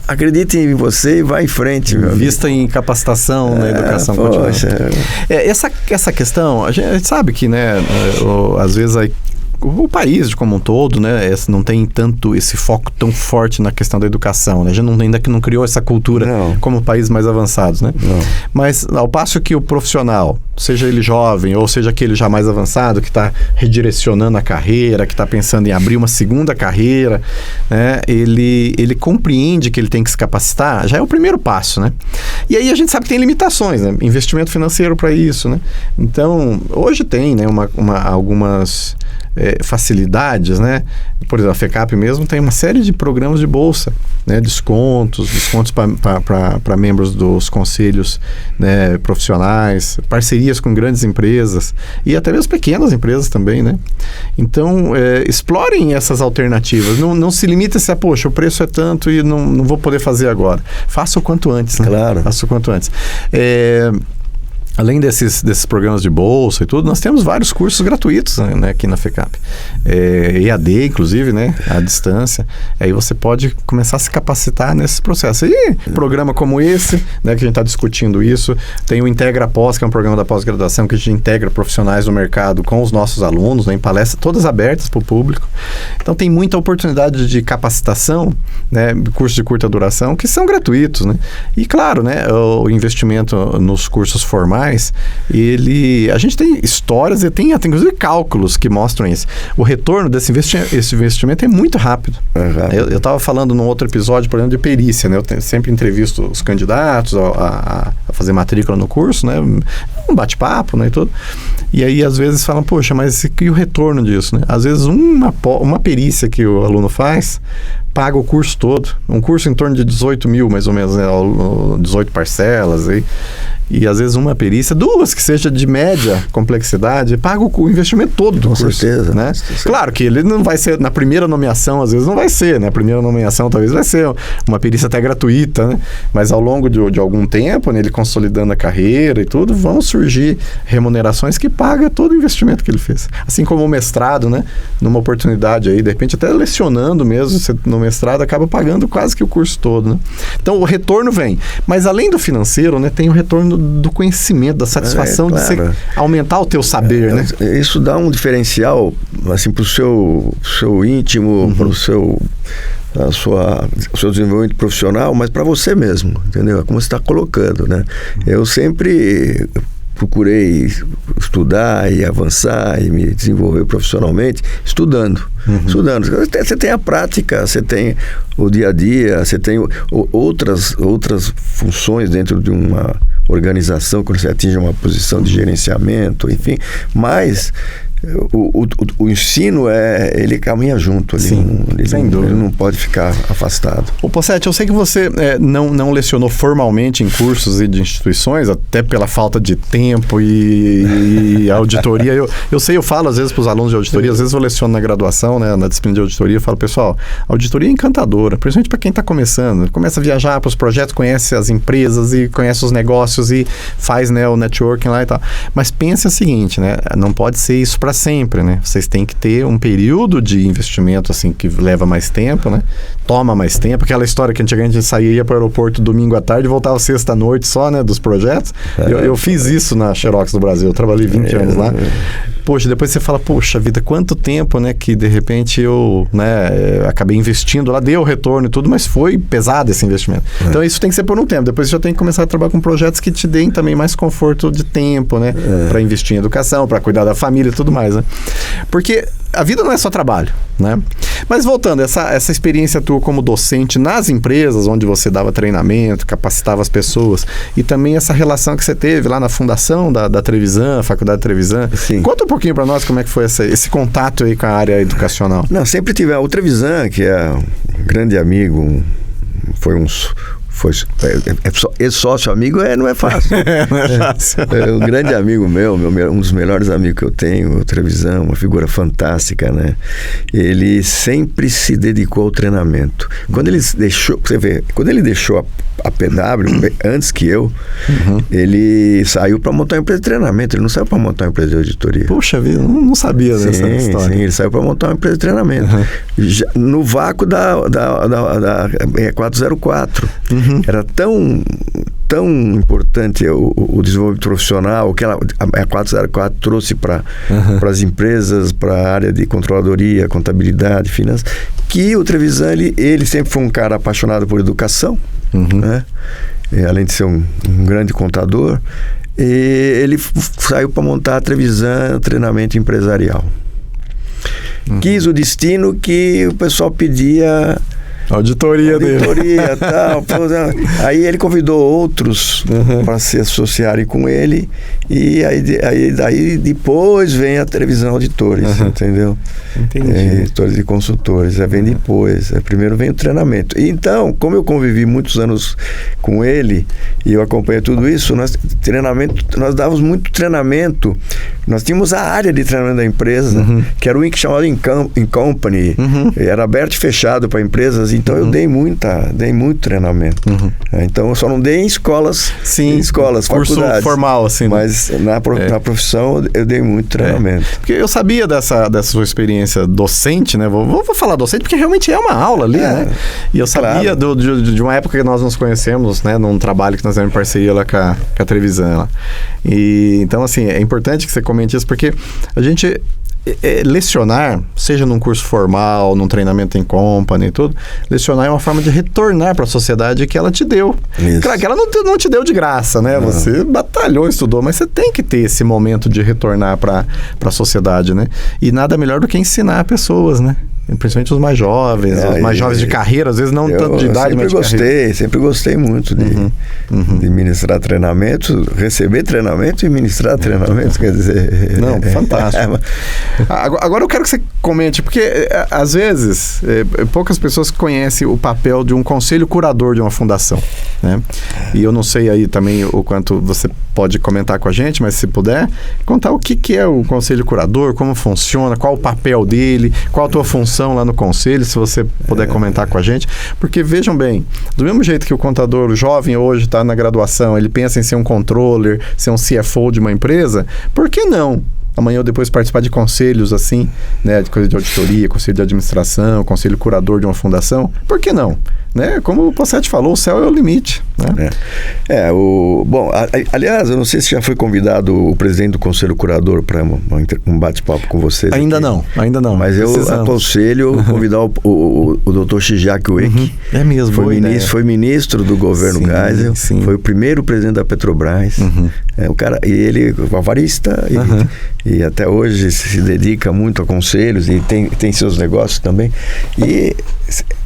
Speaker 2: acredite em você e vá em frente, meu
Speaker 1: Vista em capacitação na educação continuada. Essa questão, a gente sabe que, né, às vezes o país como um todo, né, não tem tanto esse foco tão forte na questão da educação, né? A gente ainda que não criou essa cultura como países mais avançados, né? Mas ao passo que o profissional, seja ele jovem ou seja aquele já mais avançado que está redirecionando a carreira, que está pensando em abrir uma segunda carreira, né, ele compreende que ele tem que se capacitar, já é o primeiro passo, né? E aí a gente sabe que tem limitações, né? Investimento financeiro para isso, né? Então, hoje tem, né, algumas facilidades, né? Por exemplo, a FECAP mesmo tem uma série de programas de bolsa, né? Descontos para membros dos conselhos, né, profissionais, parcerias com grandes empresas e até mesmo pequenas empresas também, né? Então, explorem essas alternativas. Não se limite a dizer, poxa, o preço é tanto e não vou poder fazer agora. Faça o quanto antes, né?
Speaker 2: Claro.
Speaker 1: Faça o quanto antes. Além desses programas de bolsa e tudo, nós temos vários cursos gratuitos, né, aqui na FECAP. EAD, inclusive, né, à distância. Aí você pode começar a se capacitar nesse processo. E programa como esse, né, que a gente está discutindo isso, tem o Integra Pós, que é um programa da pós-graduação que a gente integra profissionais do mercado com os nossos alunos, né, em palestras todas abertas para o público. Então tem muita oportunidade de capacitação, né, cursos de curta duração, que são gratuitos, né. E claro, né, o investimento nos cursos formais, a gente tem histórias e tem inclusive cálculos que mostram isso. O retorno desse investimento é muito rápido. Eu estava falando num outro episódio, por exemplo, de perícia, né? Eu sempre entrevisto os candidatos a fazer matrícula no curso, né? Um bate-papo, né, e tudo. E aí, às vezes, falam, poxa, mas e o retorno disso, né? Às vezes, uma perícia que o aluno faz paga o curso todo. Um curso em torno de 18 mil, mais ou menos, né? 18 parcelas aí. E às vezes uma perícia, duas que seja de média complexidade, paga o investimento todo do curso.
Speaker 2: Certeza,
Speaker 1: né? Claro que ele não vai ser, na primeira nomeação, às vezes não vai ser, né? A primeira nomeação talvez vai ser uma perícia até gratuita, né? Mas ao longo de algum tempo, né, ele consolidando a carreira e tudo, vão surgir remunerações que pagam todo o investimento que ele fez. Assim como o mestrado, né? Numa oportunidade aí, de repente até lecionando mesmo, você, no mestrado acaba pagando quase que o curso todo, né? Então o retorno vem. Mas além do financeiro, né, tem o retorno do conhecimento, da satisfação de você aumentar o teu saber, né?
Speaker 2: Isso dá um diferencial, assim, pro seu íntimo, pro seu desenvolvimento profissional, mas para você mesmo, entendeu? É como você está colocando, né? Eu sempre procurei estudar e avançar e me desenvolver profissionalmente estudando. Você tem a prática, você tem o dia a dia, você tem outras funções dentro de uma organização quando você atinge uma posição de gerenciamento, enfim, mas o ensino ele caminha junto, ele não pode ficar afastado.
Speaker 1: Ô Poccetti, eu sei que você não lecionou formalmente em cursos e de instituições, até pela falta de tempo e auditoria. Eu falo às vezes para os alunos de auditoria, às vezes eu leciono na graduação, né, na disciplina de auditoria, eu falo, pessoal, auditoria é encantadora, principalmente para quem está começando, começa a viajar para os projetos, conhece as empresas e conhece os negócios e faz, né, o networking lá e tal. Mas pense o seguinte, né, não pode ser isso para sempre, né? Vocês têm que ter um período de investimento assim que leva mais tempo, né? Toma mais tempo. Aquela história que antigamente a gente saía para o aeroporto domingo à tarde e voltava sexta à noite só, né? Dos projetos. Eu fiz isso na Xerox do Brasil. Eu trabalhei 20 anos lá. Poxa, depois você fala, poxa vida, quanto tempo, né? Que de repente eu, né? Acabei investindo lá, deu retorno e tudo, mas foi pesado esse investimento. Então isso tem que ser por um tempo. Depois você já tem que começar a trabalhar com projetos que te deem também mais conforto de tempo, né? Para investir em educação, para cuidar da família e tudo mais. Né? Porque a vida não é só trabalho, né? Mas voltando, essa experiência tua como docente nas empresas, onde você dava treinamento, capacitava as pessoas, e também essa relação que você teve lá na fundação da Trevisan, Faculdade Trevisan. Sim. Conta um pouquinho para nós como é que foi esse contato aí com a área educacional.
Speaker 2: Não, sempre tive o Trevisan, que é um grande amigo, sócio amigo não é fácil.
Speaker 1: Não é fácil.
Speaker 2: Um grande amigo meu, um dos melhores amigos que eu tenho, o Trevisan, uma figura fantástica, né? Ele sempre se dedicou ao treinamento. Quando ele deixou a PW, antes que eu, ele saiu para montar uma empresa de treinamento. Ele não saiu para montar uma empresa de auditoria.
Speaker 1: Puxa vida, não sabia dessa história.
Speaker 2: Sim, ele saiu para montar uma empresa de treinamento. Já, no vácuo da 404. Era tão importante o desenvolvimento profissional que a 404 trouxe para as empresas, para a área de controladoria, contabilidade, finanças, que o Trevisan, ele sempre foi um cara apaixonado por educação, né? Além de ser um grande contador, ele saiu para montar a Trevisan Treinamento Empresarial. Quis o destino que o pessoal pedia
Speaker 1: auditoria dele.
Speaker 2: Tal. Aí ele convidou outros para se associarem com ele, e aí depois vem a Trevisan Auditores, entendeu?
Speaker 1: Entendi.
Speaker 2: Editores e consultores, vem depois. Primeiro vem o treinamento. E então, como eu convivi muitos anos com ele e eu acompanhei tudo isso, nós dávamos muito treinamento. Nós tínhamos a área de treinamento da empresa, que era o que chamava In-Company, era aberto e fechado para empresas. Então eu dei muito treinamento. Então eu só não dei em escolas,
Speaker 1: curso
Speaker 2: faculdades
Speaker 1: formal, assim.
Speaker 2: Mas na profissão eu dei muito treinamento.
Speaker 1: Porque eu sabia dessa sua experiência docente, né? Vou falar docente porque realmente é uma aula ali, né? E eu sabia de uma época que nós nos conhecemos, né? Num trabalho que nós temos em parceria lá com a Trevisan. Lá. E, então, assim, é importante que você comente isso porque a gente... lecionar, seja num curso formal, num treinamento em company e tudo, lecionar é uma forma de retornar para a sociedade que ela te deu. Isso. Claro que ela não te deu de graça, né? Não. Você batalhou, estudou, mas você tem que ter esse momento de retornar para a sociedade, né? E nada melhor do que ensinar pessoas, né? Principalmente os mais jovens, jovens de carreira, às vezes não tanto de idade, mas de carreira.
Speaker 2: Sempre gostei muito de ministrar treinamento, receber treinamento e ministrar treinamento, quer dizer...
Speaker 1: Não, fantástico. Agora eu quero que você comente, porque às vezes poucas pessoas conhecem o papel de um conselho curador de uma fundação, né? E eu não sei aí também o quanto você pode comentar com a gente, mas se puder, contar o que é o conselho curador, como funciona, qual o papel dele, qual a tua função lá no conselho, se você puder comentar com a gente, porque vejam bem, do mesmo jeito que o contador jovem hoje está na graduação, ele pensa em ser um controller, ser um CFO de uma empresa, por que não? Amanhã ou depois participar de conselhos assim, né, de coisa de auditoria, conselho de administração, conselho curador de uma fundação, por que não? né? Como o Possetti falou, o céu é o limite, né?
Speaker 2: Bom, aliás, eu não sei se já foi convidado o presidente do Conselho Curador para um bate-papo com vocês.
Speaker 1: Ainda não.
Speaker 2: Mas eu aconselho convidar o Dr. Shigeaki Ueki.
Speaker 1: É mesmo.
Speaker 2: Foi ministro do governo Geisel, foi o primeiro presidente da Petrobras. O cara, e ele é avarista e até hoje se dedica muito a conselhos e tem seus negócios também. E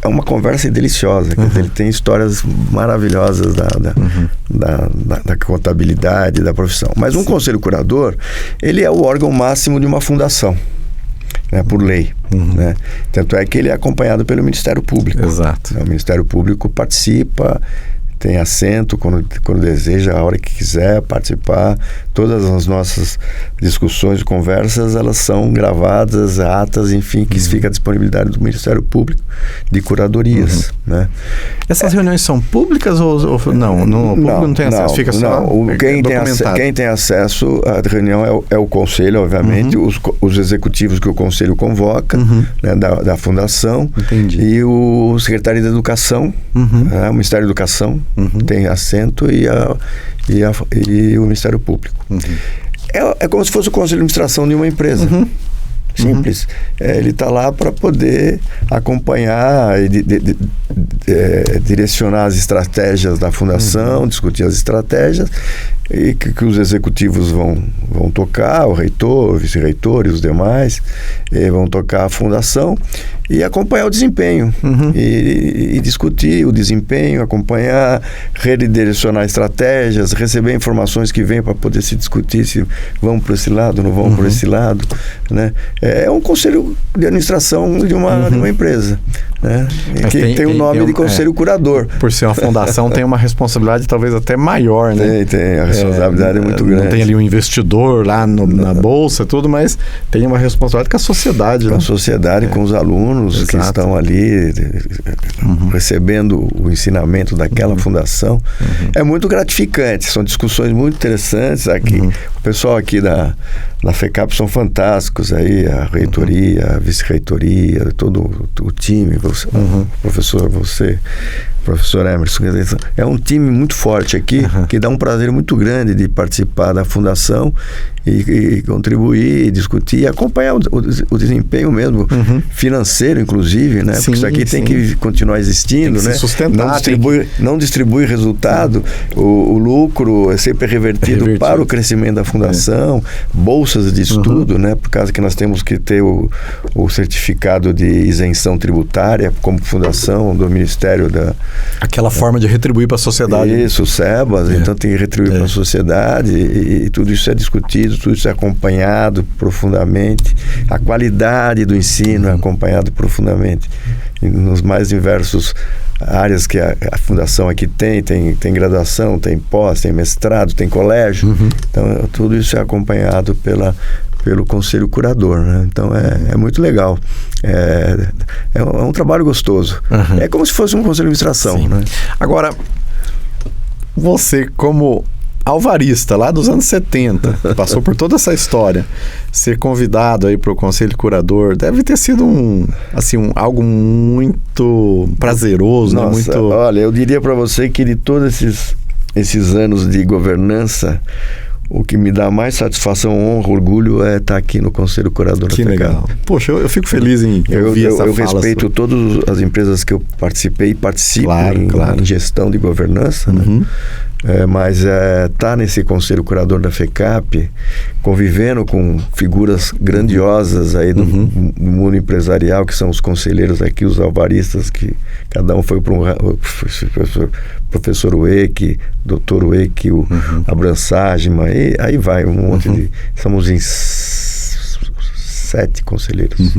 Speaker 2: é uma conversa deliciosa. Ele tem histórias maravilhosas da contabilidade, da profissão. Mas um conselho curador, ele é o órgão máximo de uma fundação, né, por lei. Né? Tanto é que ele é acompanhado pelo Ministério Público.
Speaker 1: Exato.
Speaker 2: O Ministério Público participa, tem assento quando deseja, a hora que quiser participar. Todas as nossas discussões e conversas, elas são gravadas, atas, enfim, que fica à disponibilidade do Ministério Público de curadorias. Né?
Speaker 1: Essas reuniões são públicas ou não? O público não tem acesso? Fica só
Speaker 2: quem tem acesso à reunião é o Conselho, obviamente, os executivos que o Conselho convoca, né, da Fundação.
Speaker 1: Entendi.
Speaker 2: E o Secretário de Educação, o Ministério da Educação, tem assento e o Ministério Público. É como se fosse o Conselho de Administração de uma empresa. Simples. Ele está lá para poder acompanhar e direcionar as estratégias da Fundação, discutir as estratégias e que os executivos vão tocar, o reitor, o vice-reitor e os demais vão tocar a Fundação e acompanhar o desempenho e discutir o desempenho, acompanhar, redirecionar estratégias, receber informações que vêm para poder se discutir se vão para esse lado, não vão para esse lado, né? É um conselho de administração de uma empresa, né? Que tem o nome de conselho curador.
Speaker 1: Por ser uma fundação, tem uma responsabilidade talvez até maior, né?
Speaker 2: Tem, a responsabilidade é muito grande.
Speaker 1: Não tem ali um investidor lá na bolsa, tudo, mas tem uma responsabilidade com a sociedade.
Speaker 2: Com a sociedade, com os alunos que estão ali recebendo o ensinamento daquela fundação. É muito gratificante, são discussões muito interessantes aqui. O pessoal aqui da FECAP são fantásticos aí, a reitoria, a vice-reitoria, todo o time, professor Emerson, é um time muito forte aqui, que dá um prazer muito grande de participar da fundação e contribuir, discutir e acompanhar o desempenho mesmo, financeiro inclusive, né? Porque isso aqui tem que continuar existindo, né?
Speaker 1: Sustentar,
Speaker 2: não distribui resultado, o lucro é sempre revertido para o crescimento da fundação, bolsas de estudo, né? Por causa que nós temos que ter o certificado de isenção tributária como fundação do Ministério da...
Speaker 1: Aquela forma de retribuir para a sociedade.
Speaker 2: Isso, o SEBAS, então tem que retribuir para a sociedade e tudo isso é discutido, tudo isso é acompanhado profundamente. A qualidade do ensino é acompanhado profundamente. Nos mais diversos áreas que a fundação aqui tem graduação, tem pós, tem mestrado, tem colégio. Então, tudo isso é acompanhado pelo Conselho Curador, né? Então é muito legal, é um trabalho gostoso, é como se fosse um conselho de administração, né?
Speaker 1: Agora, você como alvarista lá dos anos 70, passou por toda essa história, ser convidado aí para o Conselho Curador deve ter sido algo muito prazeroso.
Speaker 2: Nossa,
Speaker 1: né? Muito...
Speaker 2: Olha, eu diria para você que de todos esses anos de governança, o que me dá mais satisfação, honra, orgulho é estar aqui no Conselho Curador.
Speaker 1: Que legal. Poxa, eu fico feliz em ouvir essa fala. Eu respeito
Speaker 2: todas as empresas que eu participei e participo em gestão de governança, né? Mas estar nesse Conselho Curador da FECAP, convivendo com figuras grandiosas aí do mundo empresarial, que são os conselheiros aqui, os alvaristas, que cada um foi para professor Ueki, doutor Ueki, o Abraham Sajman, aí vai um monte de... Somos em 7 conselheiros.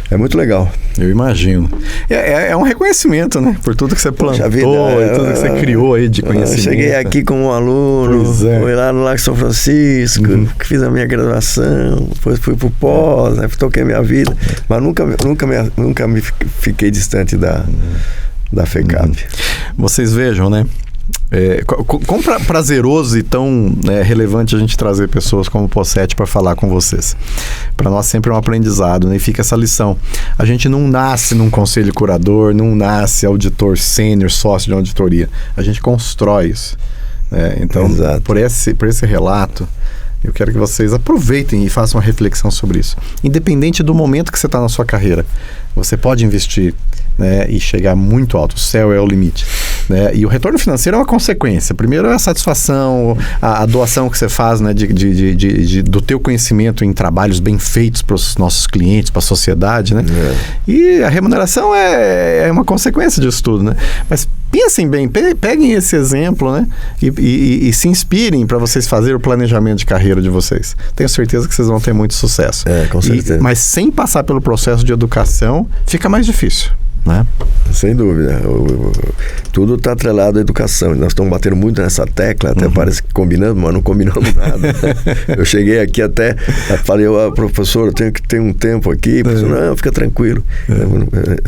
Speaker 2: É muito legal.
Speaker 1: Eu imagino. É um reconhecimento, né? Por tudo que você plantou, e tudo que você criou aí de conhecimento.
Speaker 2: Eu cheguei aqui como um aluno, fui lá no Lago São Francisco, fiz a minha graduação, depois fui pro pós, né? Toquei a minha vida, mas nunca me fiquei distante da FECAP.
Speaker 1: Vocês vejam, né? Quão prazeroso e tão relevante a gente trazer pessoas como o Possetti para falar com vocês. Para nós sempre é um aprendizado, né? E fica essa lição. A gente não nasce num conselho curador, não nasce auditor sênior, sócio de auditoria. A gente constrói isso. Então, por esse relato, eu quero que vocês aproveitem e façam uma reflexão sobre isso. Independente do momento que você está na sua carreira, você pode investir, né, e chegar muito alto. O céu é o limite, né? E o retorno financeiro é uma consequência. Primeiro é a satisfação, a doação que você faz, né, do teu conhecimento em trabalhos bem feitos para os nossos clientes, para a sociedade, né? E a remuneração é uma consequência disso tudo, né? Mas pensem bem, peguem esse exemplo, né? E se inspirem para vocês fazerem o planejamento de carreira de vocês. Tenho certeza que vocês vão ter muito sucesso.
Speaker 2: Com certeza.
Speaker 1: Mas sem passar pelo processo de educação, fica mais difícil, né?
Speaker 2: Sem dúvida. Tudo está atrelado à educação. Nós estamos batendo muito nessa tecla, até parece que combinamos, mas não combinamos nada. Eu cheguei aqui até, falei, professor, eu tenho que ter um tempo aqui. Professor, não, fica tranquilo.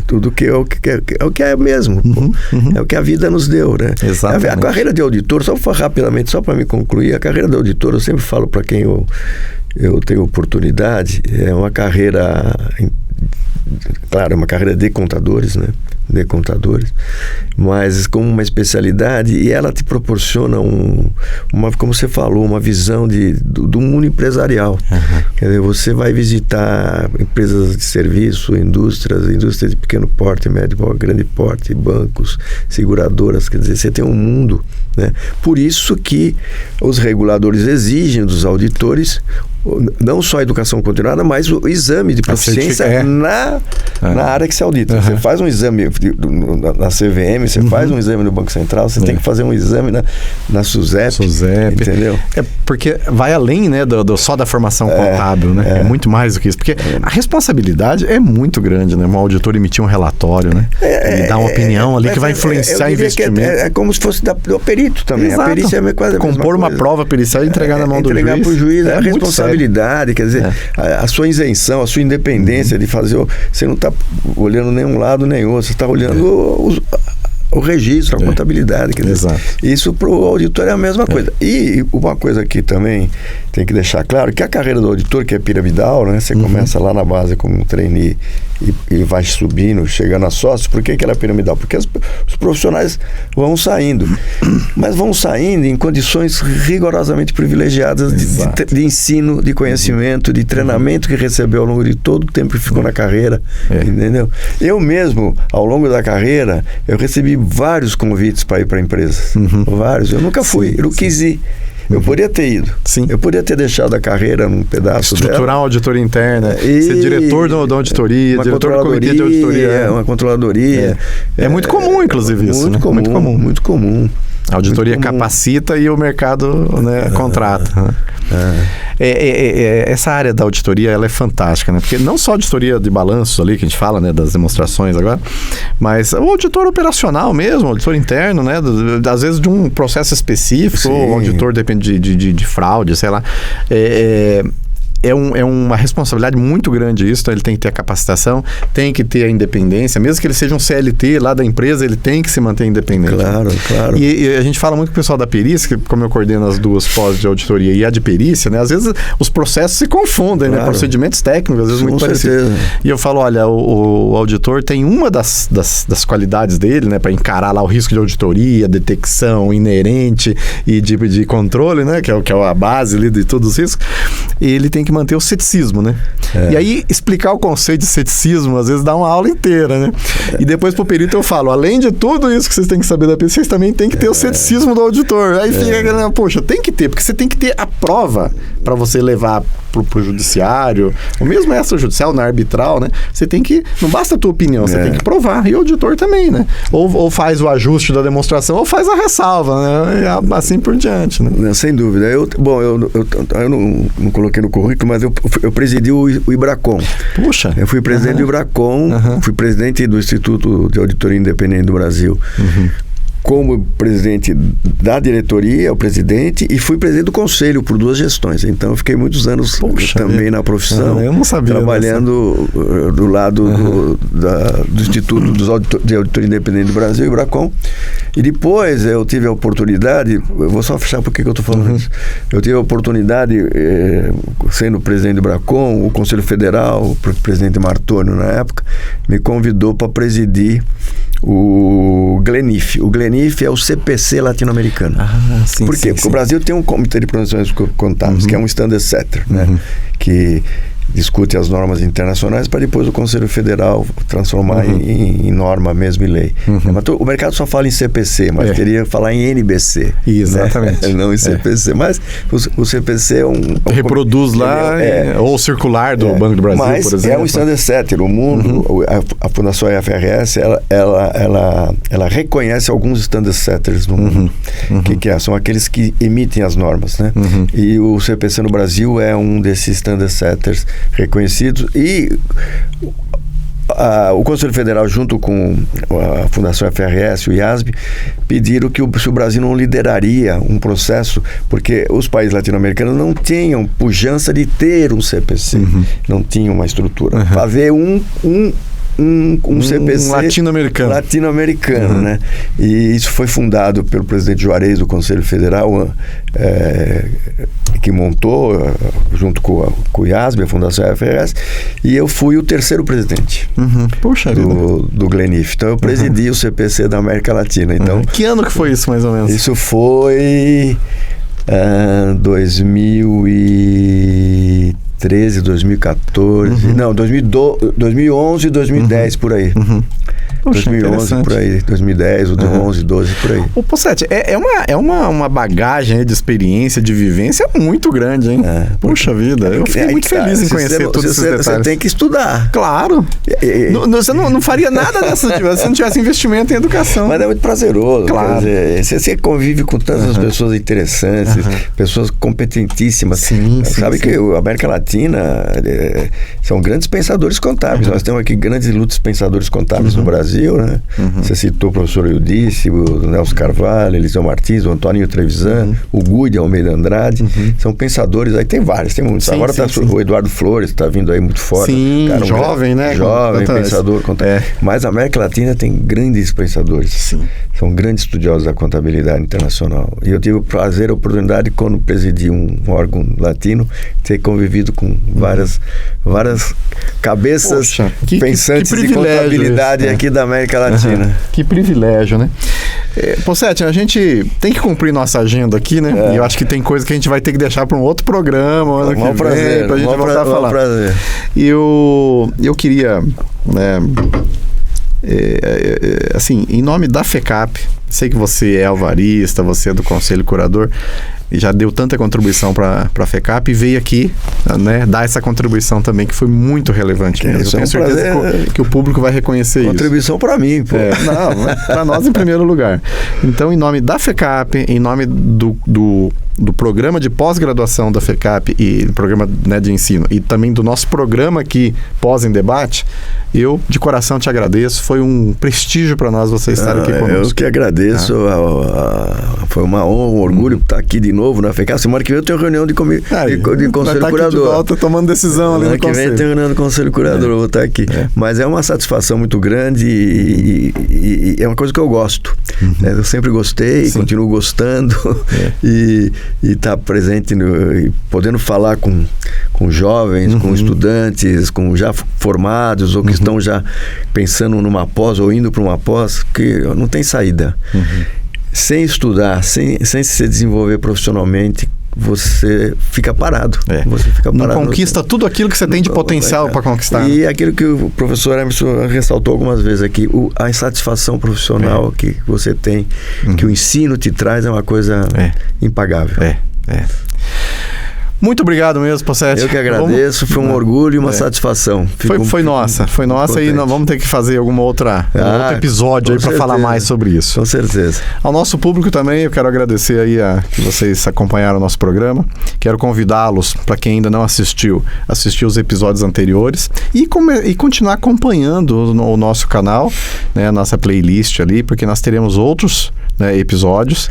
Speaker 2: Tudo que é o que é mesmo. É o que a vida nos deu, né?
Speaker 1: Exatamente.
Speaker 2: A carreira de auditor, só rapidamente, só para me concluir, a carreira de auditor, eu sempre falo para quem eu tenho oportunidade, é uma carreira, claro, é uma carreira de contadores, né? De contadores, mas com uma especialidade, e ela te proporciona como você falou, uma visão do mundo empresarial. Quer dizer, você vai visitar empresas de serviço, indústrias de pequeno porte, médio porte, grande porte, bancos, seguradoras, quer dizer, você tem um mundo, né? Por isso que os reguladores exigem dos auditores não só a educação continuada, mas o exame de proficiência na área que se audita. Você faz um exame na CVM, você faz um exame no Banco Central, você tem que fazer um exame na SUSEP, entendeu?
Speaker 1: Porque vai além, né, só da formação contábil, né? É muito mais do que isso. Porque a responsabilidade é muito grande, né? Um auditor emitir um relatório, né? Ele dá uma opinião ali que vai influenciar investimento.
Speaker 2: É como se fosse do perito também.
Speaker 1: Exato.
Speaker 2: A perícia é quase a mesma
Speaker 1: compor uma prova pericial e entregar na mão do juiz.
Speaker 2: Entregar para o juiz, a responsabilidade, quer dizer, a sua isenção, a sua independência de fazer. Você não está olhando nem um lado nem outro, você está olhando o registro, a contabilidade. Quer dizer, isso para o auditor é a mesma coisa. E uma coisa que também tem que deixar claro, que a carreira do auditor, que é piramidal, né? Você começa lá na base como um trainee e vai subindo, chegando a sócio. Por que ela é piramidal? Porque os profissionais vão saindo, mas vão saindo em condições rigorosamente privilegiadas de ensino, de conhecimento, de treinamento que recebeu ao longo de todo o tempo que ficou na carreira, entendeu? Eu mesmo, ao longo da carreira, eu recebi vários convites para ir para empresas, vários. Eu nunca fui, eu não quis ir. Eu poderia ter ido.
Speaker 1: Sim.
Speaker 2: Eu poderia ter deixado a carreira num pedaço
Speaker 1: estruturar
Speaker 2: dela.
Speaker 1: uma auditoria interna, ser diretor da auditoria, diretor do comitê de auditoria.
Speaker 2: Uma controladoria.
Speaker 1: É muito comum, inclusive, isso.
Speaker 2: Muito comum. Muito comum.
Speaker 1: A auditoria capacita e o mercado, né, contrata. Essa área da auditoria, ela é fantástica, né? Porque não só a auditoria de balanços ali, que a gente fala, né, das demonstrações agora, mas o auditor operacional mesmo, o auditor interno, né? Às vezes de um processo específico, ou o auditor depende de fraude, sei lá. É uma responsabilidade muito grande isso, então ele tem que ter a capacitação, tem que ter a independência, mesmo que ele seja um CLT lá da empresa, ele tem que se manter independente.
Speaker 2: Claro.
Speaker 1: E a gente fala muito com o pessoal da perícia, que como eu coordeno as duas pós de auditoria e a de perícia, né? Às vezes os processos se confundem, né? Procedimentos técnicos, às vezes muito parecidos. E eu falo, olha, o auditor tem uma das qualidades dele, né? Para encarar lá o risco de auditoria, detecção inerente e de controle, né? Que é a base ali de todos os riscos. E ele tem que manter o ceticismo, né? E aí, explicar o conceito de ceticismo, às vezes, dá uma aula inteira, né? E depois, pro perito, eu falo, além de tudo isso que vocês têm que saber da perícia, vocês também têm que ter o ceticismo do auditor. Aí fica, poxa, tem que ter, porque você tem que ter a prova para você levar pro judiciário, ou mesmo extrajudicial, na arbitral, né? Você tem que, não basta a tua opinião, você tem que provar. E o auditor também, né? Ou faz o ajuste da demonstração, ou faz a ressalva, né? E assim por diante, né?
Speaker 2: Sem dúvida. Eu não coloquei no currículo, mas eu presidi o IBRACON.
Speaker 1: Puxa!
Speaker 2: Eu fui presidente do IBRACON, fui presidente do Instituto de Auditoria Independente do Brasil. como presidente da diretoria, o presidente, e fui presidente do conselho por 2 gestões. Então, eu fiquei muitos anos também na profissão,
Speaker 1: eu não sabia
Speaker 2: trabalhando do lado do Instituto de Auditoria Independente do Brasil, IBRACON. E depois eu tive a oportunidade, eu vou só fechar por que eu estou falando isso. Eu tive a oportunidade, sendo presidente do IBRACON, o Conselho Federal, o presidente Martônio na época, me convidou para presidir o GLENIF. O GLENIF é o CPC latino-americano.
Speaker 1: Sim.
Speaker 2: Por quê? Porque o Brasil tem um Comitê de Pronunciações Contábeis, que é um standard setter, né? Que discute as normas internacionais para depois o Conselho Federal transformar em norma mesmo e lei. Mas o mercado só fala em CPC, mas queria falar em NBC.
Speaker 1: Exatamente.
Speaker 2: Né? Não em CPC. Mas o CPC é
Speaker 1: reproduz lá, ou circular do Banco do Brasil,
Speaker 2: mas
Speaker 1: por exemplo.
Speaker 2: É um standard setter. O mundo, a Fundação FRS, ela reconhece alguns standard setters no mundo. Que são aqueles que emitem as normas, né? E o CPC no Brasil é um desses standard setters reconhecidos, e o Conselho Federal, junto com a Fundação FRS, o IASB, pediram que se o Brasil não lideraria um processo, porque os países latino-americanos não tinham pujança de ter um CPC, não tinham uma estrutura. Fazer um CPC latino-americano, né? E isso foi fundado pelo presidente Juarez do Conselho Federal, que montou junto com o IASB, a Fundação FRS, e eu fui o 3º presidente do GLENIF. Então eu presidi o CPC da América Latina. Então,
Speaker 1: que ano que foi isso, mais ou menos?
Speaker 2: Isso foi 2013, 2014, não, 2011, 2010, por aí. 2011, por aí, 2010, 2011, 12, por aí.
Speaker 1: O Pocete, é uma bagagem de experiência, de vivência muito grande, hein? Puxa vida, eu fiquei muito feliz em conhecer todos esses detalhes.
Speaker 2: Você tem que estudar.
Speaker 1: Claro. Você não faria nada dessa se não tivesse investimento em educação.
Speaker 2: Mas é muito prazeroso.
Speaker 1: Claro.
Speaker 2: Você convive com tantas pessoas interessantes, pessoas competentíssimas. Sabe que a América Latina são grandes pensadores contábeis. Nós temos aqui grandes e ilustres pensadores contábeis no Brasil, né? Você citou o professor Eudice, o Nelson Carvalho, Eliseu Martins, o Antoninho Trevisan, o Guide Almeida Andrade. São pensadores, aí tem vários, tem muitos. Agora o Eduardo Flores está vindo aí muito forte.
Speaker 1: Cara, jovem, né?
Speaker 2: Jovem, pensador contábil. Mas a América Latina tem grandes pensadores. São grandes estudiosos da contabilidade internacional. E eu tive o prazer, a oportunidade, quando presidi um órgão latino, ter convivido com várias cabeças pensantes de contabilidade aqui da América Latina.
Speaker 1: Que privilégio, né? Pocete, a gente tem que cumprir nossa agenda aqui, né? E eu acho que tem coisa que a gente vai ter que deixar para um outro programa ano que vem, pra gente voltar a falar.
Speaker 2: Prazer.
Speaker 1: E eu queria, assim, em nome da FECAP, sei que você é alvarista, você é do Conselho Curador, e já deu tanta contribuição para a FECAP e veio aqui, né, dar essa contribuição também, que foi muito relevante mesmo. Eu tenho certeza que o público vai reconhecer isso.
Speaker 2: Contribuição para mim, pô.
Speaker 1: Não, para nós em primeiro lugar. Então, em nome da FECAP, em nome do programa de pós-graduação da FECAP e do programa, né, de ensino, e também do nosso programa aqui, Pós em Debate, eu de coração te agradeço. Foi um prestígio para nós você estar aqui conosco.
Speaker 2: Eu que agradeço. Foi uma honra, um orgulho estar aqui de novo na FECAP. Semana que vem eu tenho reunião de Conselho Curador. De volta, tomando decisão ali no Conselho. Semana que vem eu tenho reunião do Conselho Curador, eu vou estar aqui. Mas é uma satisfação muito grande e é uma coisa que eu gosto. Eu sempre gostei, continuo gostando. E estar presente e podendo falar com jovens, com estudantes, com já formados ou que estão já pensando numa pós ou indo para uma pós, que não tem saída. Sem estudar, sem se desenvolver profissionalmente, você fica parado. Você fica parado.
Speaker 1: Não conquista tudo aquilo que você tem de potencial para conquistar.
Speaker 2: E aquilo que o professor Emerson ressaltou algumas vezes aqui, a insatisfação profissional que você tem, que o ensino te traz, é uma coisa impagável.
Speaker 1: Muito obrigado mesmo, Pocete.
Speaker 2: Eu que agradeço, foi um orgulho e uma satisfação.
Speaker 1: Foi nossa e nós vamos ter que fazer algum outro episódio aí para falar mais sobre isso.
Speaker 2: Com certeza.
Speaker 1: Ao nosso público também, eu quero agradecer aí que vocês acompanharam o nosso programa. Quero convidá-los, para quem ainda não assistir os episódios anteriores e continuar acompanhando o nosso canal, né, a nossa playlist ali, porque nós teremos outros né, episódios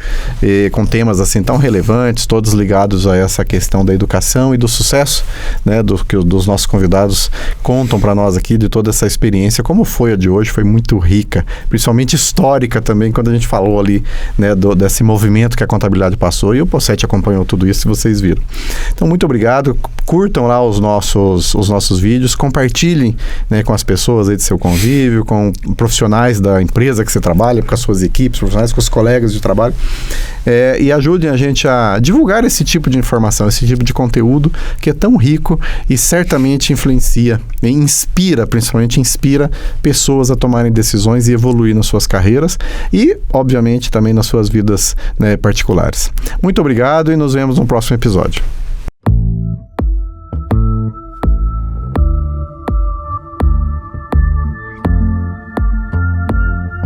Speaker 1: com temas assim tão relevantes, todos ligados a essa questão da educação e do sucesso, né, que dos nossos convidados contam para nós aqui de toda essa experiência. Como foi a de hoje? Foi muito rica, principalmente histórica também, quando a gente falou ali, né, desse movimento que a contabilidade passou, e o Possetti acompanhou tudo isso, vocês viram. Então, muito obrigado. Curtam lá os nossos vídeos, compartilhem, né, com as pessoas aí de seu convívio, com profissionais da empresa que você trabalha, com as suas equipes, profissionais, com os colegas de trabalho, e ajudem a gente a divulgar esse tipo de informação, esse tipo de conteúdo que é tão rico e certamente influencia, inspira, principalmente inspira pessoas a tomarem decisões e evoluir nas suas carreiras e, obviamente, também nas suas vidas, né, particulares. Muito obrigado e nos vemos no próximo episódio.